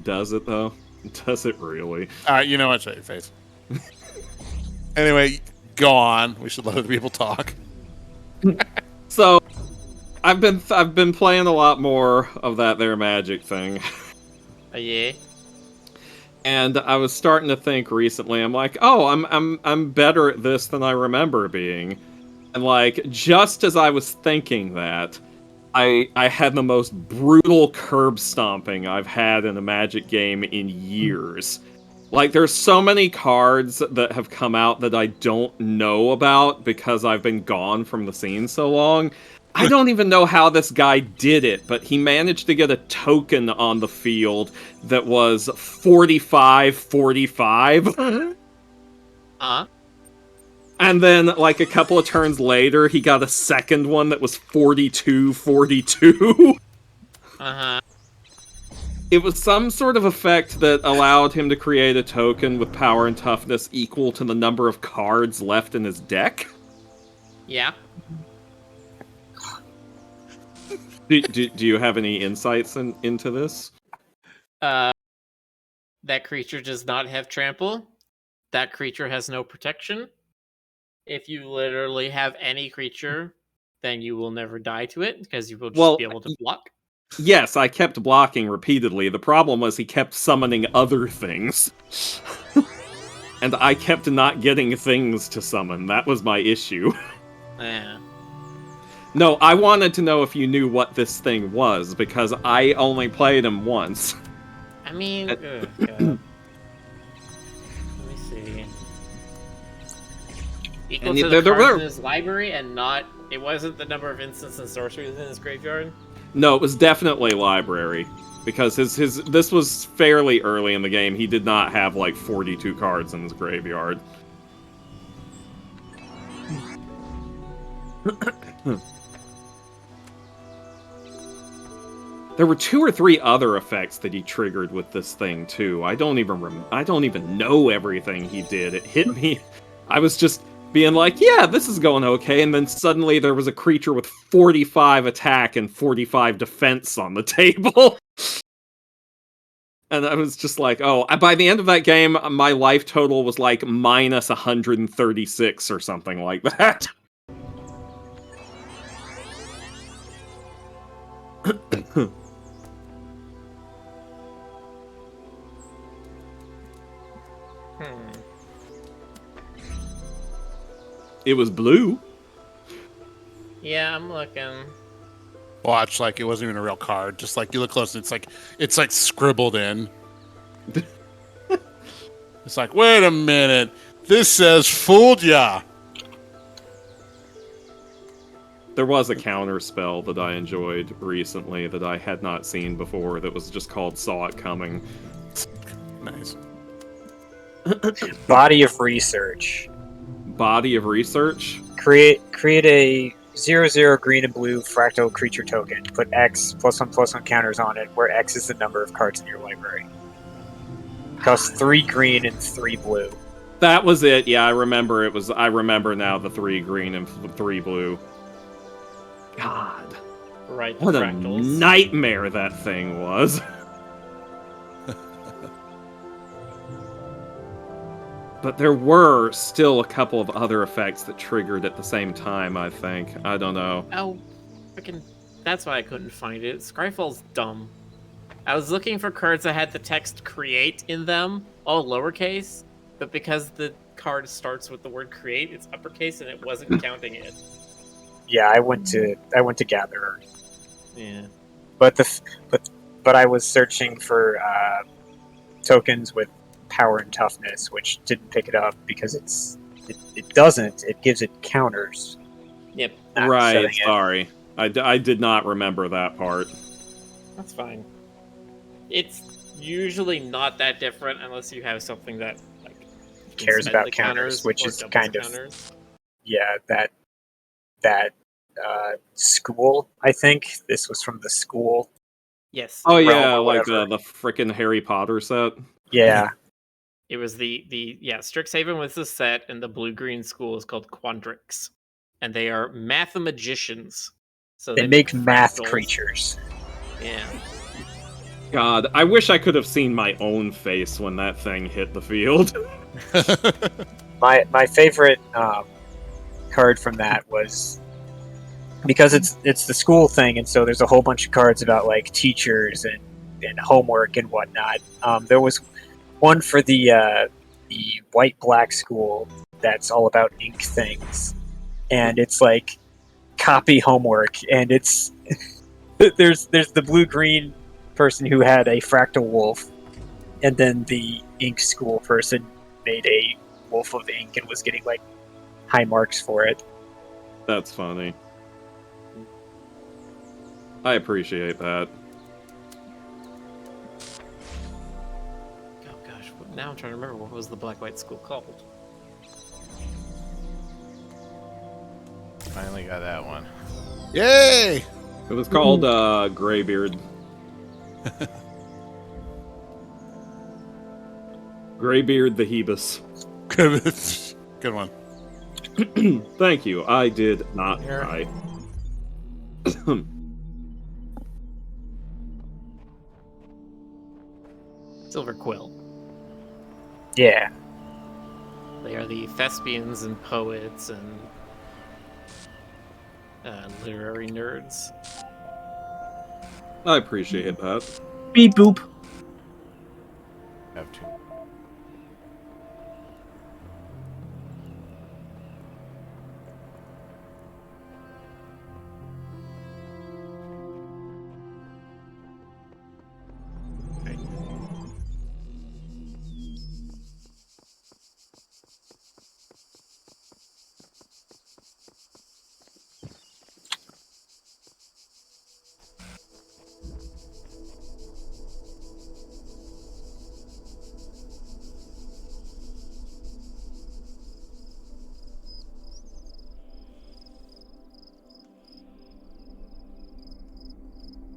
Does it though? Does it really? All right, you know what? Show your face. Anyway, go on. We should let other people talk. So, I've been playing a lot more of that there magic thing. Yeah. And I was starting to think recently, I'm like, oh, I'm better at this than I remember being. And like, just as I was thinking that, I had the most brutal curb stomping I've had in a Magic game in years. Like, there's so many cards that have come out that I don't know about because I've been gone from the scene so long. I don't even know how this guy did it, but he managed to get a token on the field that was 45-45. And then, like, a couple of turns later, he got a second one that was 42-42. Uh-huh. It was some sort of effect that allowed him to create a token with power and toughness equal to the number of cards left in his deck. Yeah. Do you have any insights into this? That creature does not have trample. That creature has no protection. If you literally have any creature, then you will never die to it because you will just be able to block. Yes, I kept blocking repeatedly. The problem was he kept summoning other things. And I kept not getting things to summon. That was my issue. Yeah. No, I wanted to know if you knew what this thing was, because I only played him once. I mean, God. Let me see. Equal to the cards in his library, and not. It wasn't the number of instants and sorceries in his graveyard. No, it was definitely library, because this was fairly early in the game. He did not have like 42 cards in his graveyard. There were 2 or 3 other effects that he triggered with this thing too. I don't even know everything he did. It hit me. I was just being like, yeah, this is going okay, and then suddenly there was a creature with 45 attack and 45 defense on the table. And I was just like, oh, by the end of that game, my life total was like minus 136 or something like that. It was blue. Yeah, I'm looking. Watch, like it wasn't even a real card. Just like you look close, and it's like scribbled in. It's like, wait a minute, this says fooled ya. There was a counter spell that I enjoyed recently that I had not seen before that was just called Saw It Coming. Nice. Body of research. Body of research? Create a 0/0 green and blue fractal creature token. Put X +1/+1 counters on it, where X is the number of cards in your library. Costs 3 green and 3 blue. That was it. Yeah, I remember now the 3 green and 3 blue. God. Right. What fractals. a nightmare that thing was. But there were still a couple of other effects that triggered at the same time, I think. I don't know. Oh, freaking. That's why I couldn't find it. Scryfall's dumb. I was looking for cards that had the text create in them, all lowercase, but because the card starts with the word create, it's uppercase and it wasn't counting it. Yeah, I went to Gatherer. Yeah. But but I was searching for tokens with power and toughness, which didn't pick it up because it doesn't. It gives it counters. Yep, not Right, setting it. sorry. I did not remember that part. that's fine. It's usually not that different unless you have something that like can Cares spend about the counters, which or is doubles kind the of counters. yeah that school. I think this was from the school. Yes. Oh it was- yeah, or like whatever. the frickin' Harry Potter set. Yeah, It was the Strixhaven was the set, and the blue-green school is called Quandrix, and they are mathemagicians. So they make math fractals. creatures. Yeah. God, I wish I could have seen my own face when that thing hit the field. My favorite card from that was because it's the school thing, and so there's a whole bunch of cards about like teachers and homework and whatnot. There was one for the white black school that's all about ink things, and it's like copy homework, and it's there's the blue green person who had a fractal wolf, and then the ink school person made a wolf of ink and was getting like high marks for it. That's funny. I appreciate that. Oh gosh, now I'm trying to remember what was the black-white school called. Finally got that one. Yay! It was called Greybeard. Greybeard the Hebus. Good one. Thank you. I did not Here. try. Silver Quill. Yeah, They are the thespians and poets and literary nerds. I appreciate that. Beep boop. Have two.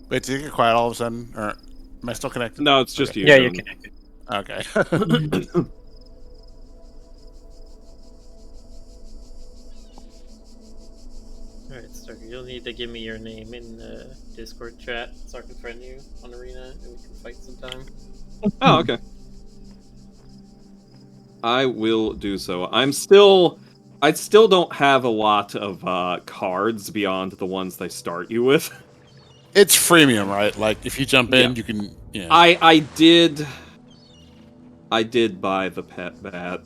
Wait, did it get quiet all of a sudden? Or am I still connected? No, it's just you. yeah, you're John. connected. Okay. Alright, Starker, you'll need to give me your name in the Discord chat so I can friend you on Arena and we can fight sometime. Oh, okay. I will do so. I still don't have a lot of cards beyond the ones they start you with. It's freemium, right? Like, if you jump in, Yeah. you can... Yeah. I did buy the pet bat.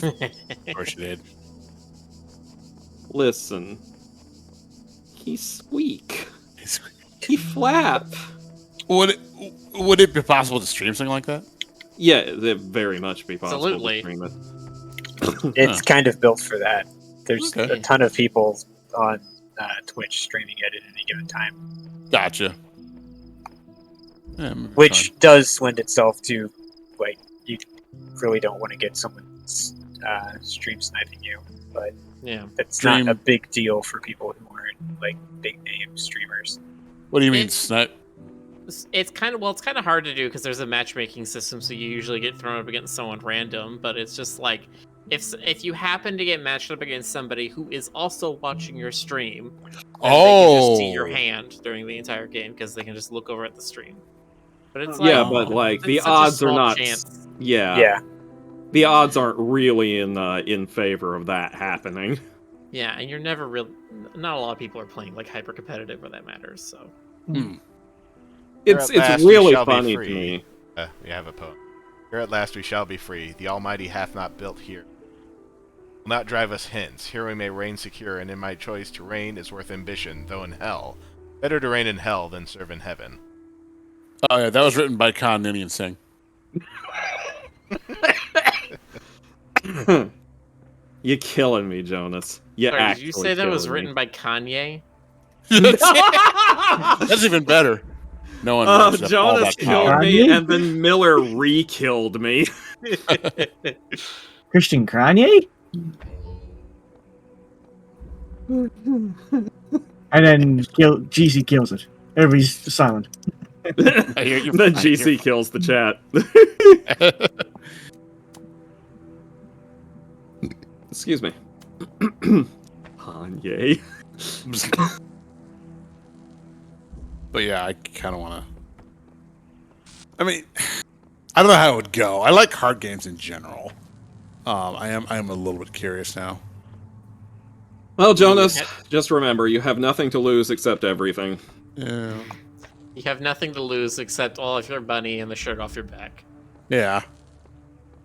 Of course you did. Listen. He squeak. He flap. Would it be possible to stream something like that? Yeah, it'd very much be possible Absolutely. to stream it. It's kind of built for that. There's Okay. a ton of people on Twitch streaming it at any given time, Gotcha. Yeah, maybe which fine. does lend itself to like you really don't want to get someone stream sniping you, but Yeah. that's Stream- not a big deal for people who aren't like big name streamers. What do you mean, It- snipe? It's kind of hard to do because there's a matchmaking system, so you usually get thrown up against someone random. But it's just like if you happen to get matched up against somebody who is also watching your stream, then they can just see your hand during the entire game because they can just look over at the stream. But it's like, Yeah, but like it's the such a odds are small not. chance. Yeah, the odds aren't really in favor of that happening. Yeah, and you're never real. Not a lot of people are playing like hyper competitive where that matters. So Here It's at last it's we really shall be funny to free. me. We have a poem. Here at last we shall be free. The Almighty hath not built here. Will not drive us hence. Here we may reign secure, and in my choice to reign is worth ambition, though in hell. Better to reign in hell than serve in heaven. Oh yeah, that was written by Khan Ninian Singh. You're killing me, Jonas. You Sorry, did actually you say that was killing written by Kanye? That's even better. No one matched up all Jonas that power. killed me, Kanye? and then Miller re-killed me. Christian Kanye? And then GC kills it. Everybody's silent. You're Then fine, GC you're kills the chat. Excuse me. Kanye. But yeah, I kind of want to. I mean, I don't know how it would go. I like card games in general. I am a little bit curious now. Well, Jonas, just remember, you have nothing to lose except everything. Yeah. You have nothing to lose except all of your money and the shirt off your back. Yeah.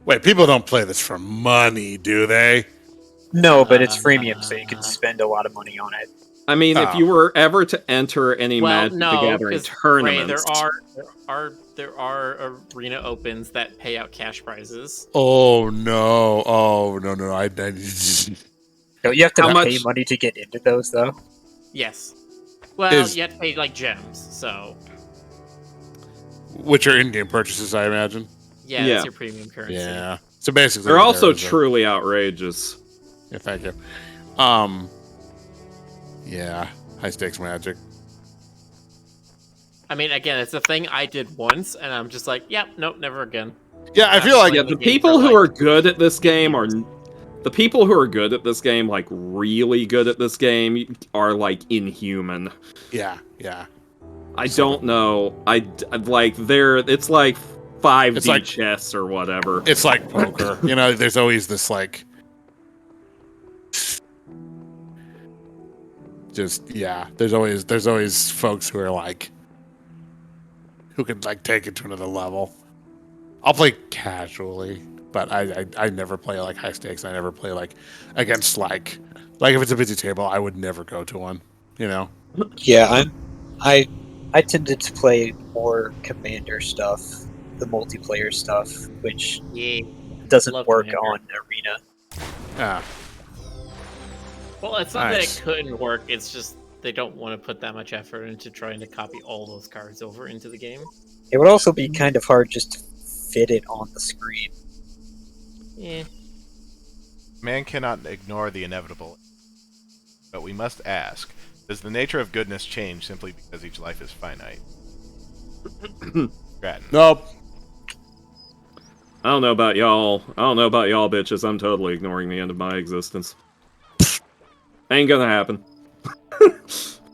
Wait, people don't play this for money, do they? No, but it's freemium, so you can spend a lot of money on it. I mean, if you were ever to enter any Well, Magic no, the Gathering 'cause, Ray, tournaments, there are arena opens that pay out cash prizes. Oh no! Oh no! No, you have to How pay much- money to get into those, though. Yes. Well, you have to pay like gems, so Which are in-game purchases, I imagine. yeah, Yeah. that's your premium currency. Yeah. So basically, they're also there's a- truly outrageous. Yeah, thank you. Yeah, high stakes Magic. I mean, again, it's a thing I did once, and I'm just like, yep, nope, never again. Yeah, I feel like Yeah, the people who are good at this game are the people who are good at this game, like really good at this game, are like inhuman. yeah. I don't know. I like they're. It's like 5D It's like- chess or whatever. It's like poker. You know, there's always this like. Just yeah, there's always folks who are like, who can like take it to another level. I'll play casually, but I never play like high stakes. I never play like against like if it's a busy table, I would never go to one. You know. Yeah, I tended to play more commander stuff, the multiplayer stuff, which Yeah. doesn't Love work Commander. on Arena. Yeah. Well, it's not Nice. that it couldn't work. It's just they don't want to put that much effort into trying to copy all those cards over into the game. It would also be kind of hard just to fit it on the screen. Yeah. Man cannot ignore the inevitable. But we must ask, does the nature of goodness change simply because each life is finite? Grattan. Nope. I don't know about y'all. Bitches. I'm totally ignoring the end of my existence. Ain't gonna happen.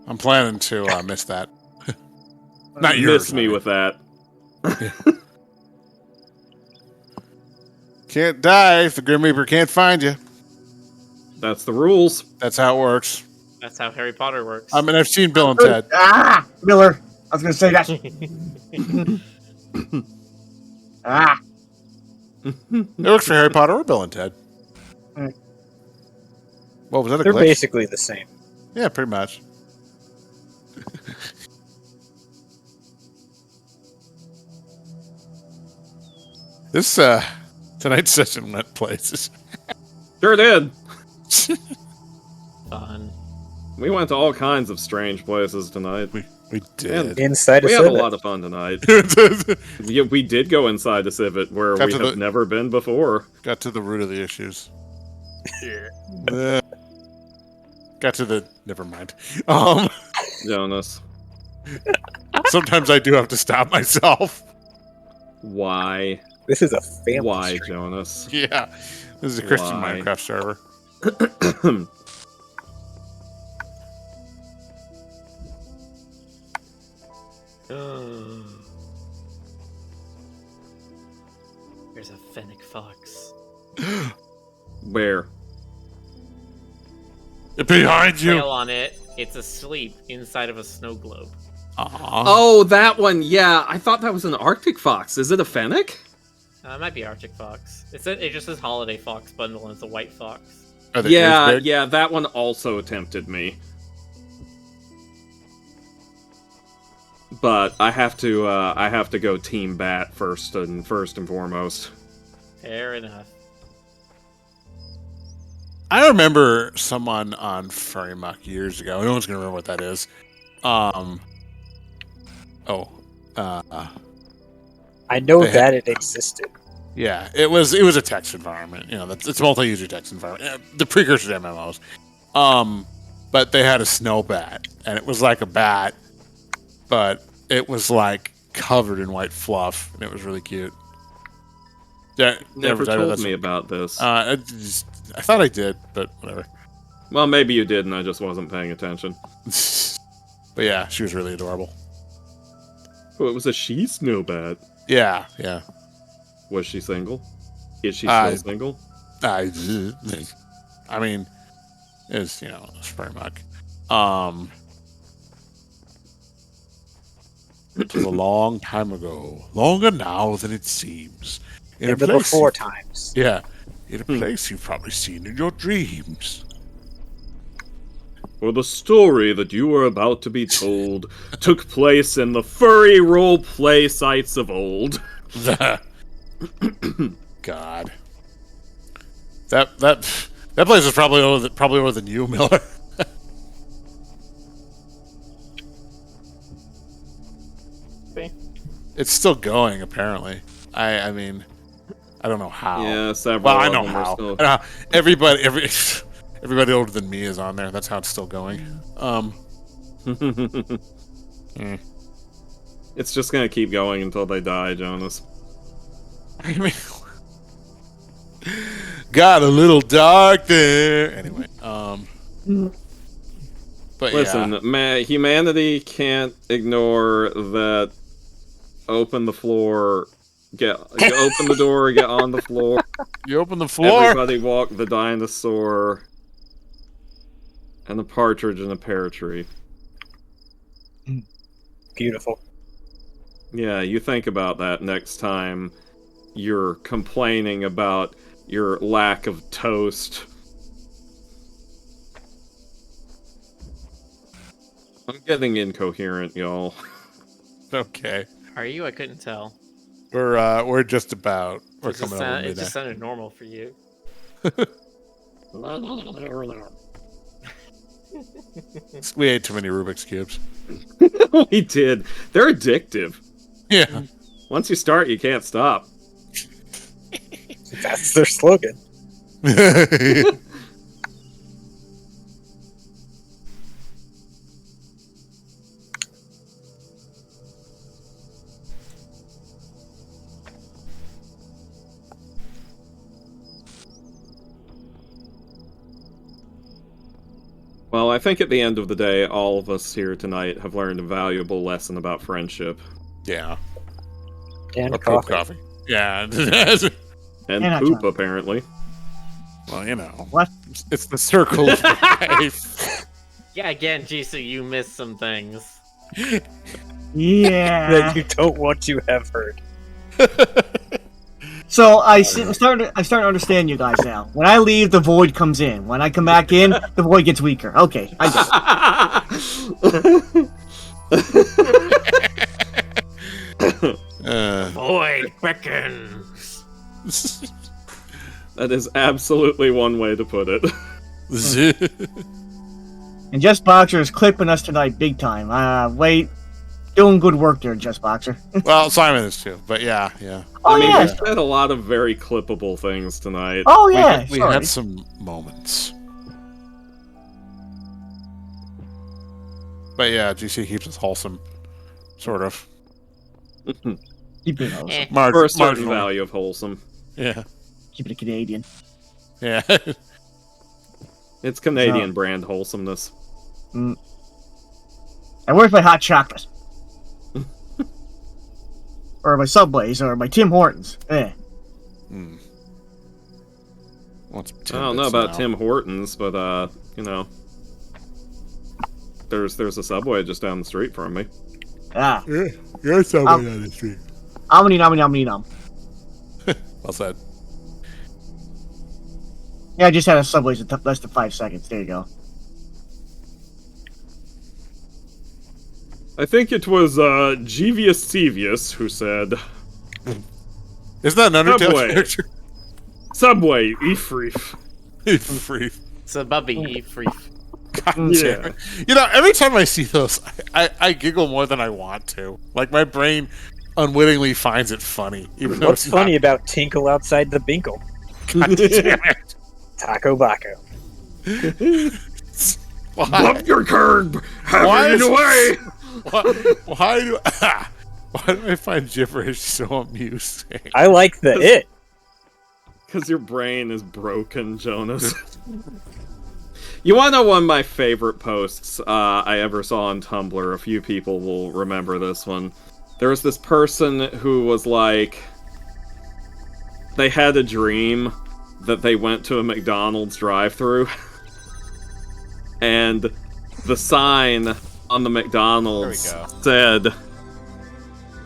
I'm planning to miss that. Not yours. Miss me with that. Can't die if the Grim Reaper can't find you. That's the rules. That's how it works. That's how Harry Potter works. I mean, I've seen Bill and Ted. Ah, Miller. I was gonna say that. Ah, It works for Harry Potter or Bill and Ted. Mm. What was that? A They're glitch? basically the same. Yeah, pretty much. This tonight's session went places. Sure did. Fun. We went to all kinds of strange places tonight. We did. Inside We a had a Civic. lot of fun tonight. We did go inside a Civet where Got we to have the- never been before. Got to the root of the issues. Yeah. Got to the. Never mind. Jonas. Sometimes I do have to stop myself. Why? This is a family Why, stream. Jonas? Yeah. This is a Christian Why? Minecraft server. There's a fennec fox. Where? Behind you. Tail on it. It's asleep inside of a snow globe. Aw. Oh, that one. Yeah, I thought that was an Arctic fox. Is it a fennec? It might be Arctic fox. It just says holiday fox bundle and it's a white fox. Are the ears big? Yeah, that one also tempted me. but I have to go Team Bat first and foremost. Fair enough. I remember someone on Furry Muck years ago. No one's gonna remember what that is. I know They had- that it existed. Yeah, it was a text environment. You know, it's a multi-user text environment. The precursor to MMOs. But they had a snow bat, and it was like a bat, but it was like covered in white fluff, and it was really cute. Yeah, Never told me about this. I thought I did, but whatever. Well, maybe you did, and I just wasn't paying attention. But yeah, she was really adorable. Oh, it was a she Snowbat. Yeah. Was she single? Is she still single? I mean, it's, you know, Furry Muck. It was a long time ago. Longer now than it seems. In the before times. Yeah. In a place you've probably seen in your dreams. For the story that you are about to be told took place in the furry role-play sites of old. God. That place is probably older than you, Miller. It's still going, apparently. I mean, I don't know how. Yeah, several. Well, I of know them are how. still- I know how. Everybody older than me is on there. That's how it's still going. It's just gonna keep going until they die, Jonas. I mean, got a little dark there. Anyway, but Listen, yeah. humanity can't ignore that. Open the floor. Open the door. Get on the floor. You open the floor. Everybody walk the dinosaur. And the partridge in a pear tree. Beautiful. Yeah, you think about that next time you're complaining about your lack of toast. I'm getting incoherent, y'all. Okay. Are you? I couldn't tell. We're just about. We're It just, coming over it midnight. just sounded normal for you. We ate too many Rubik's cubes. We did. They're addictive. Yeah. Once you start, you can't stop. That's their slogan. Well, I think at the end of the day, all of us here tonight have learned a valuable lesson about friendship. Yeah. And Or poop coffee. coffee. Yeah. And Yeah, poop, John. apparently. Well, you know. What? It's the circle of life. Yeah, again, GC, you missed some things. Yeah. That you don't want to have heard. So I'm starting to understand you guys now. When I leave, the void comes in. When I come back in, the void gets weaker. Okay, I get it. Void beckons. That is absolutely one way to put it. And Just Boxer is clipping us tonight big time. Wait, doing good work there, Just Boxer. Well, Simon is too, but yeah. Oh, I mean, yeah. we said a lot of very clippable things tonight. Oh, yeah. We sorry. had some moments. But yeah, GC keeps us wholesome. Sort of. Keep it wholesome. Eh. For a certain Marginal. value of wholesome. Yeah. Keep it Canadian. Yeah. It's Canadian brand wholesomeness. And where's my hot chocolate? Or my Subways, or my Tim Hortons. Want some I don't know Timbits about now. Tim Hortons, but you know, there's a Subway just down the street from me. Ah. Yeah, you're Subway on the street. Nom. Well said. Yeah, I just had a Subway's in less than 5 seconds. There you go. I think it was Jeevius Sevius who said, Isn't that an Undertale Subway. character? Subway, Ifrif. Free. It's a bubby free. God damn it. You know, every time I see those, I giggle more than I want to. Like, my brain unwittingly finds it funny. Even though What's it's funny about Tinkle outside the Binkle? God damn it. Taco Baco. Why? Bump your curb! Have Why it is- away! Why do I find gibberish so amusing? I like the it. Because your brain is broken, Jonas. You want to know one of my favorite posts I ever saw on Tumblr? A few people will remember this one. There was this person who was like... They had a dream that they went to a McDonald's drive-thru. And the sign on the McDonald's There we go. said...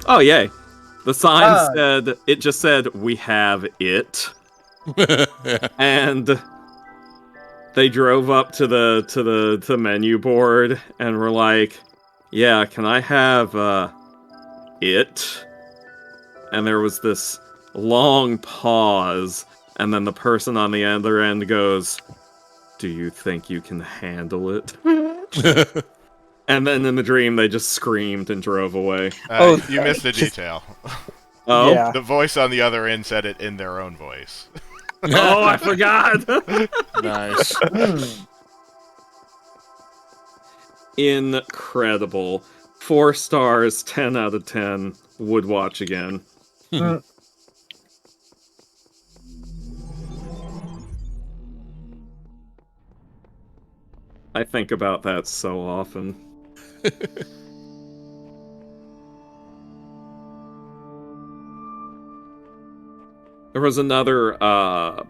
Oh, yay. The sign said... It just said, "We have it." And they drove up to the menu board and were like, "Yeah, can I have it?" And there was this long pause, and then the person on the other end goes, "Do you think you can handle it?" And then in the dream, they just screamed and drove away. You missed the detail. Oh, Yeah. The voice on the other end said it in their own voice. oh, I forgot. Nice. Incredible. 4 stars, 10 out of 10. Would watch again. I think about that so often. There was another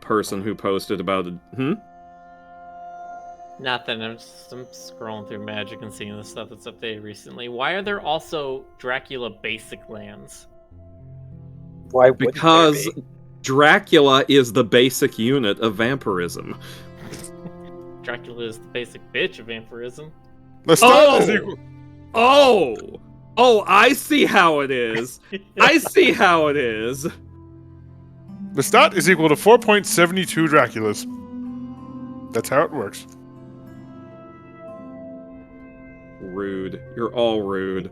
person who posted about it. Nothing. I'm scrolling through Magic and seeing the stuff that's updated recently. Why are there also Dracula basic lands? Why would Because Dracula is the basic unit of vampirism. Dracula is the basic bitch of vampirism. Lestat is equal. Oh, I see how it is. I see how it is. Lestat is equal to 4.72 Draculas. That's how it works. Rude. You're all rude.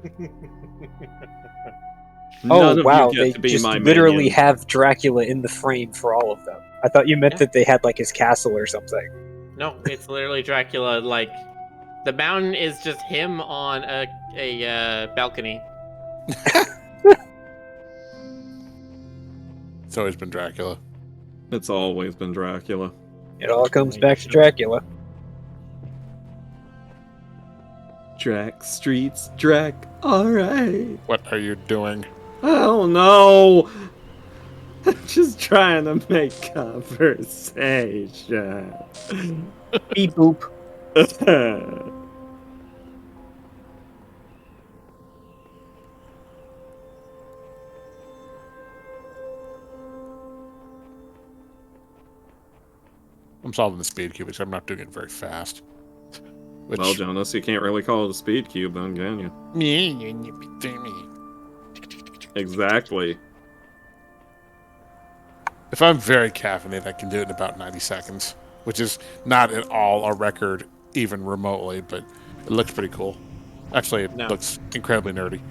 Oh None of wow, you they get to be just my literally minion. have Dracula in the frame for all of them. I thought you meant Yeah. that they had like his castle or something. No, it's literally Dracula. Like, the mountain is just him on a balcony. It's always been Dracula. It's always been Dracula. It all comes back to Dracula. Drac streets, Drac, alright. What are you doing? Oh no! I'm just trying to make conversation. Beep boop. I'm solving the speed cube, because I'm not doing it very fast. Which, Well, Jonas, you can't really call it a speed cube, then, can you? Exactly. if I'm very caffeinated, I can do it in about 90 seconds, which is not at all a record, even remotely, but it looks pretty cool. Actually, it No. looks incredibly nerdy.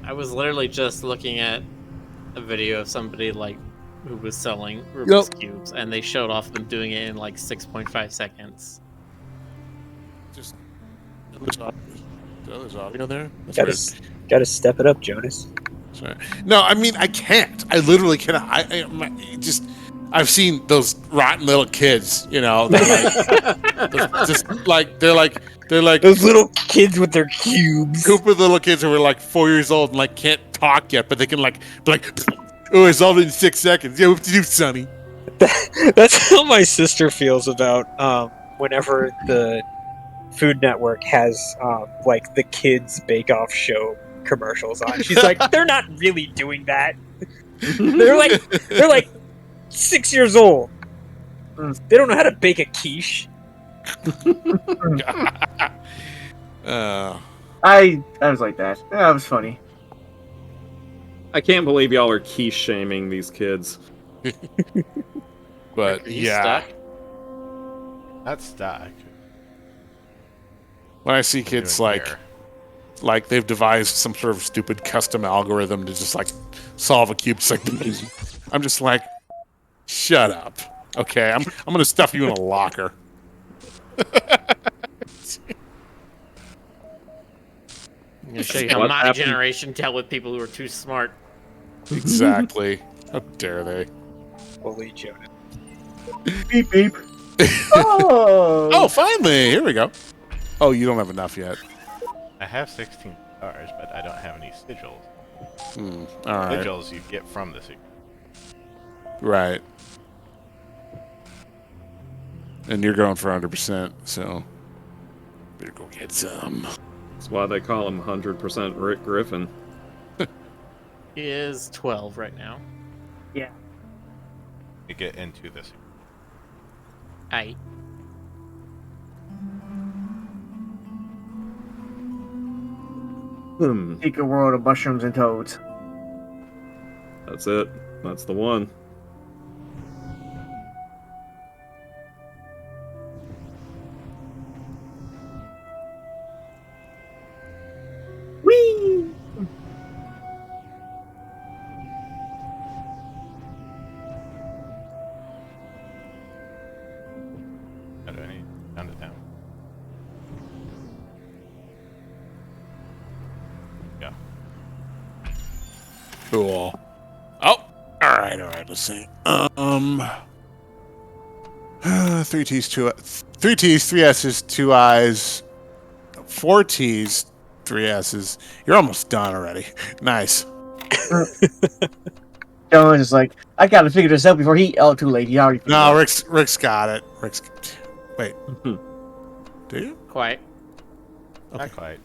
I was literally just looking at a video of somebody like who was selling Rubik's cubes, and they showed off them doing it in like 6.5 seconds. Just there's audio there. That's Gotta, weird. gotta step it up, Jonas. Sorry. No, I mean I can't. I literally cannot. I've seen those rotten little kids. You know, they're like Those little kids with their cubes. group of little kids who are like 4 years old and like can't talk yet, but they can like be like, oh, it's all in 6 seconds. Yeah, what to do, Sonny? That's how my sister feels about whenever the Food Network has like the kids Bake Off show commercials on. She's like, they're not really doing that. they're like 6 years old. They don't know how to bake a quiche. I was like that. That was funny. I can't believe y'all are key shaming these kids. But Are you yeah, stuck? Not stuck. when I see What kids we're doing here. like they've devised some sort of stupid custom algorithm to just like solve a cube, it's like I'm just like, shut up. Okay, I'm gonna stuff you in a locker. I'm gonna show you how What my happened? generation dealt with people who were too smart. Exactly. How dare they? Holy Jonah. Beep beep. Oh. Oh, finally! Here we go. Oh, you don't have enough yet. I have 16 stars, but I don't have any sigils. All right. Sigils you get from the secret. Right. And you're going for 100%, so better go get some. That's why they call him 100% Rick Griffin. He is 12 right now. Yeah. You get into this. Aight. Secret world of mushrooms and toads. That's it. That's the one. Whee! How do I need down to down? Yeah. Cool. Oh, all right. Let's see. 3 T's, 3 S's, 2 I's, 4 T's, 3 S's. You're almost done already. Nice. Jones is like, I gotta figure this out before he. Oh, too late. He already. figured it No, out. Rick's got it. Wait. Do you? Quite. Not quite.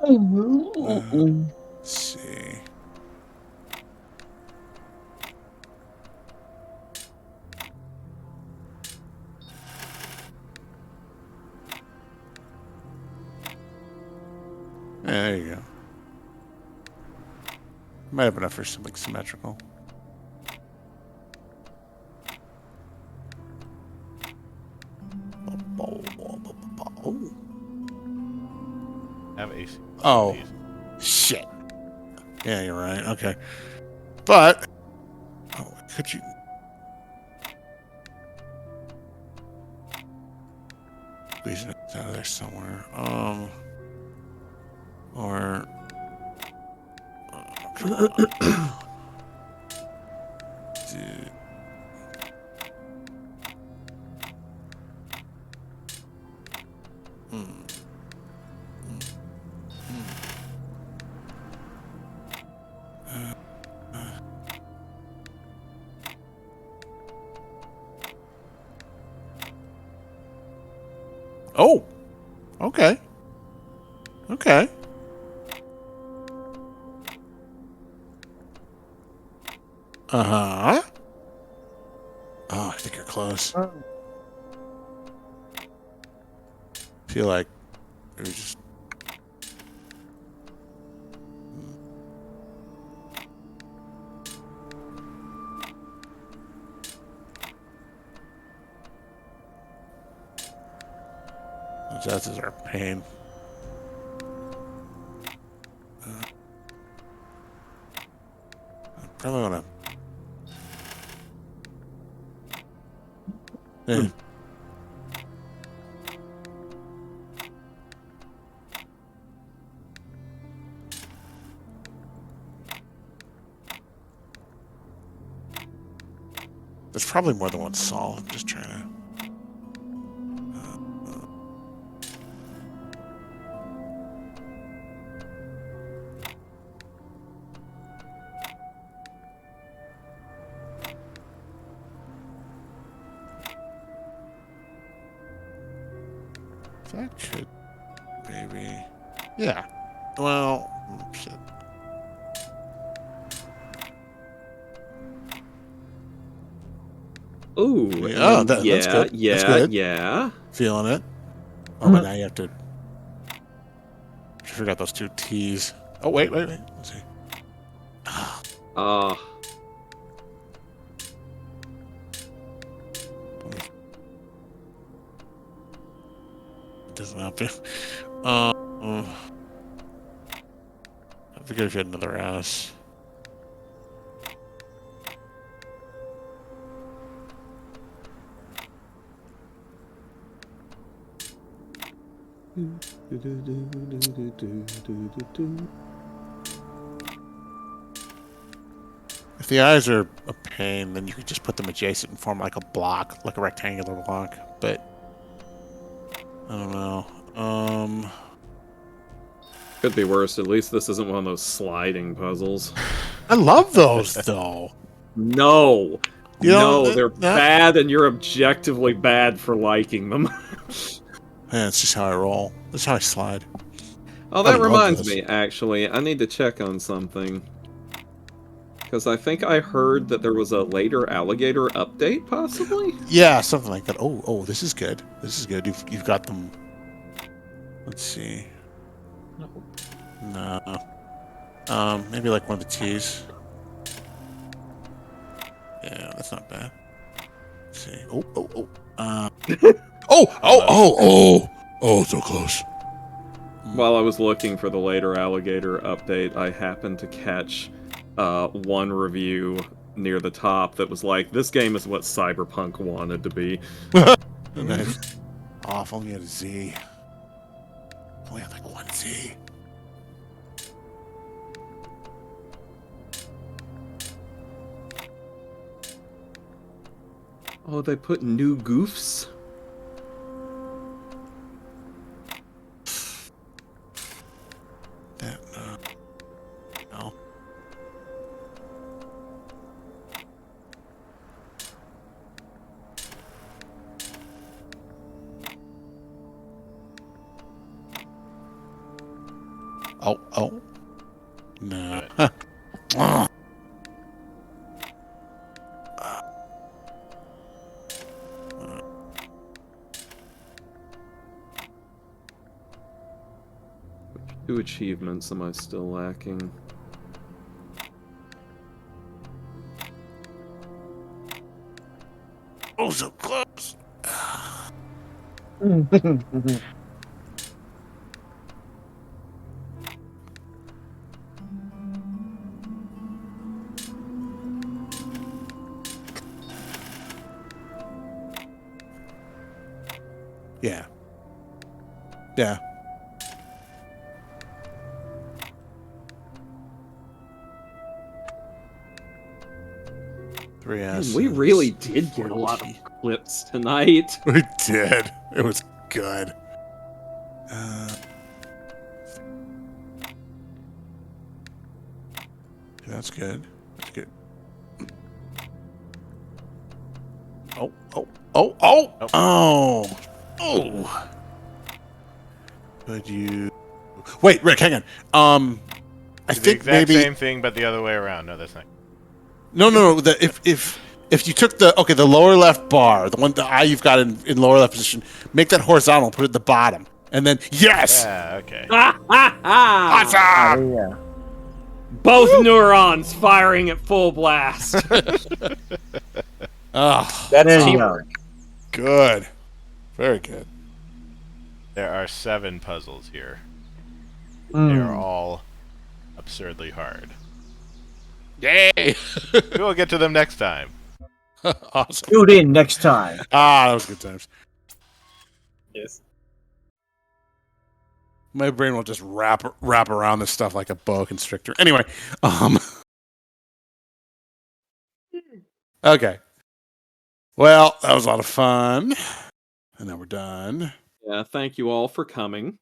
Um, let's see. Yeah, there you go. Might have enough for something symmetrical. Have AC. Oh, shit. Yeah, you're right. Okay. But, could you... Squeeze it out of there somewhere. Or... come on. Dude. Oh, okay. Okay. Uh-huh. Oh, I think you're close. Feel like you're just... That's our pain. I probably want to... There's probably more than one Saul. I'm just trying to... That could maybe... Yeah. Well, Shit. Ooh, Yeah, and that's good. yeah, That's good. yeah. Feeling it. Oh, but now you have to. I forgot those 2 T's. Oh, wait. Let's see. Ah. Doesn't help you. I figured if you had another S. If the eyes are a pain, then you could just put them adjacent and form like a block, like a rectangular block. But I don't know. Could be worse. At least this isn't one of those sliding puzzles. I love those though. No. You know, No, they're bad and you're objectively bad for liking them. Yeah, it's just how I roll. That's how I slide. Oh, I that love reminds this. me, actually. I need to check on something. Because I think I heard that there was a later alligator update, possibly? Yeah, something like that. Oh, this is good. This is good. You've got them. Let's see. No. Maybe like one of the T's. Yeah, that's not bad. Let's see. Oh, so close. While I was looking for the later alligator update, I happened to catch one review near the top that was like, this game is what Cyberpunk wanted to be. Nice. Oh, if only you had a Z. If only had like one Z. Oh, they put new goofs? That, no. Oh. No. Huh. Which 2 achievements am I still lacking? Oh, so close. Yeah. Yeah. Three S. We really did get a lot of clips tonight. We did. It was good. That's good. That's good. Oh. Could you... Wait, Rick, hang on. I The think exact maybe... same thing, but the other way around. No, that's not. No. If you took the lower left bar, the eye you've got in lower left position, make that horizontal, put it at the bottom, and then yes. Yeah, okay. Awesome. Yeah. Both neurons firing at full blast. Oh, That is Teamwork. good. Very good. There are 7 puzzles here. They Mm. are all absurdly hard. Yay! We will get to them next time. Awesome. Tune in next time. That was good times. Yes. My brain will just wrap around this stuff like a boa constrictor. Anyway, okay. Well, that was a lot of fun. And now we're done. Yeah, thank you all for coming.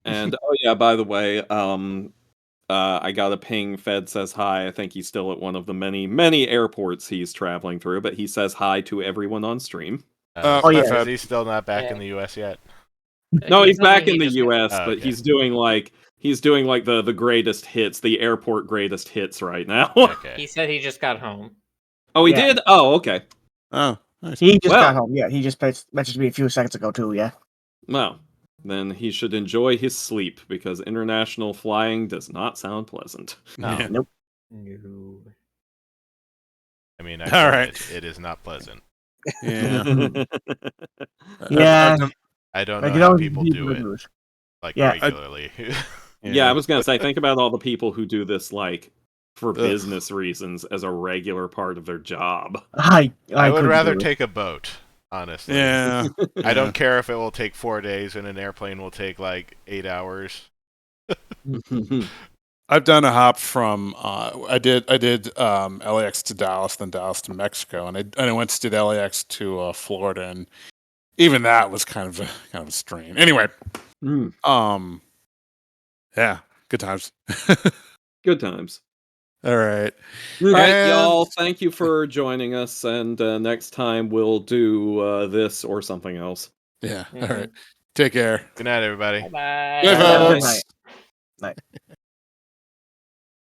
And oh yeah, by the way, I got a ping. Fed says hi. I think he's still at one of the many airports he's traveling through, but he says hi to everyone on stream. Oh, yeah. Is he still not back in the U.S. yet? No, he's He told me back in he the just- U.S., Oh, but okay. he's doing like He's doing like the greatest hits, the airport greatest hits right now. Okay. He said he just got home. Oh, he Yeah. did? Oh, okay. Oh, nice. He just Well- got home. Yeah, he just messaged me a few seconds ago too. Yeah. Well, then he should enjoy his sleep because international flying does not sound pleasant. No. Yeah. Nope. No. I mean, I All tried right. it. It is not pleasant. Yeah. Yeah. I don't Like, know it how always people be do it reviews. like Yeah, regularly. Yeah, I was gonna say, think about all the people who do this like for Ugh. business reasons as a regular part of their job. I would couldn't rather do it. take a boat, honestly. Yeah. I don't care if it will take 4 days and an airplane will take like 8 hours. I've done a hop from I did LAX to Dallas, then Dallas to Mexico, and I went to do LAX to Florida, and even that was kind of a strain. Anyway, yeah, good times. Good times. All right. All right, And- y'all. Thank you for joining us, and next time we'll do this or something else. Yeah. Mhm. All right. Take care. Good night, everybody. Bye-bye. Good Good folks. night. Night.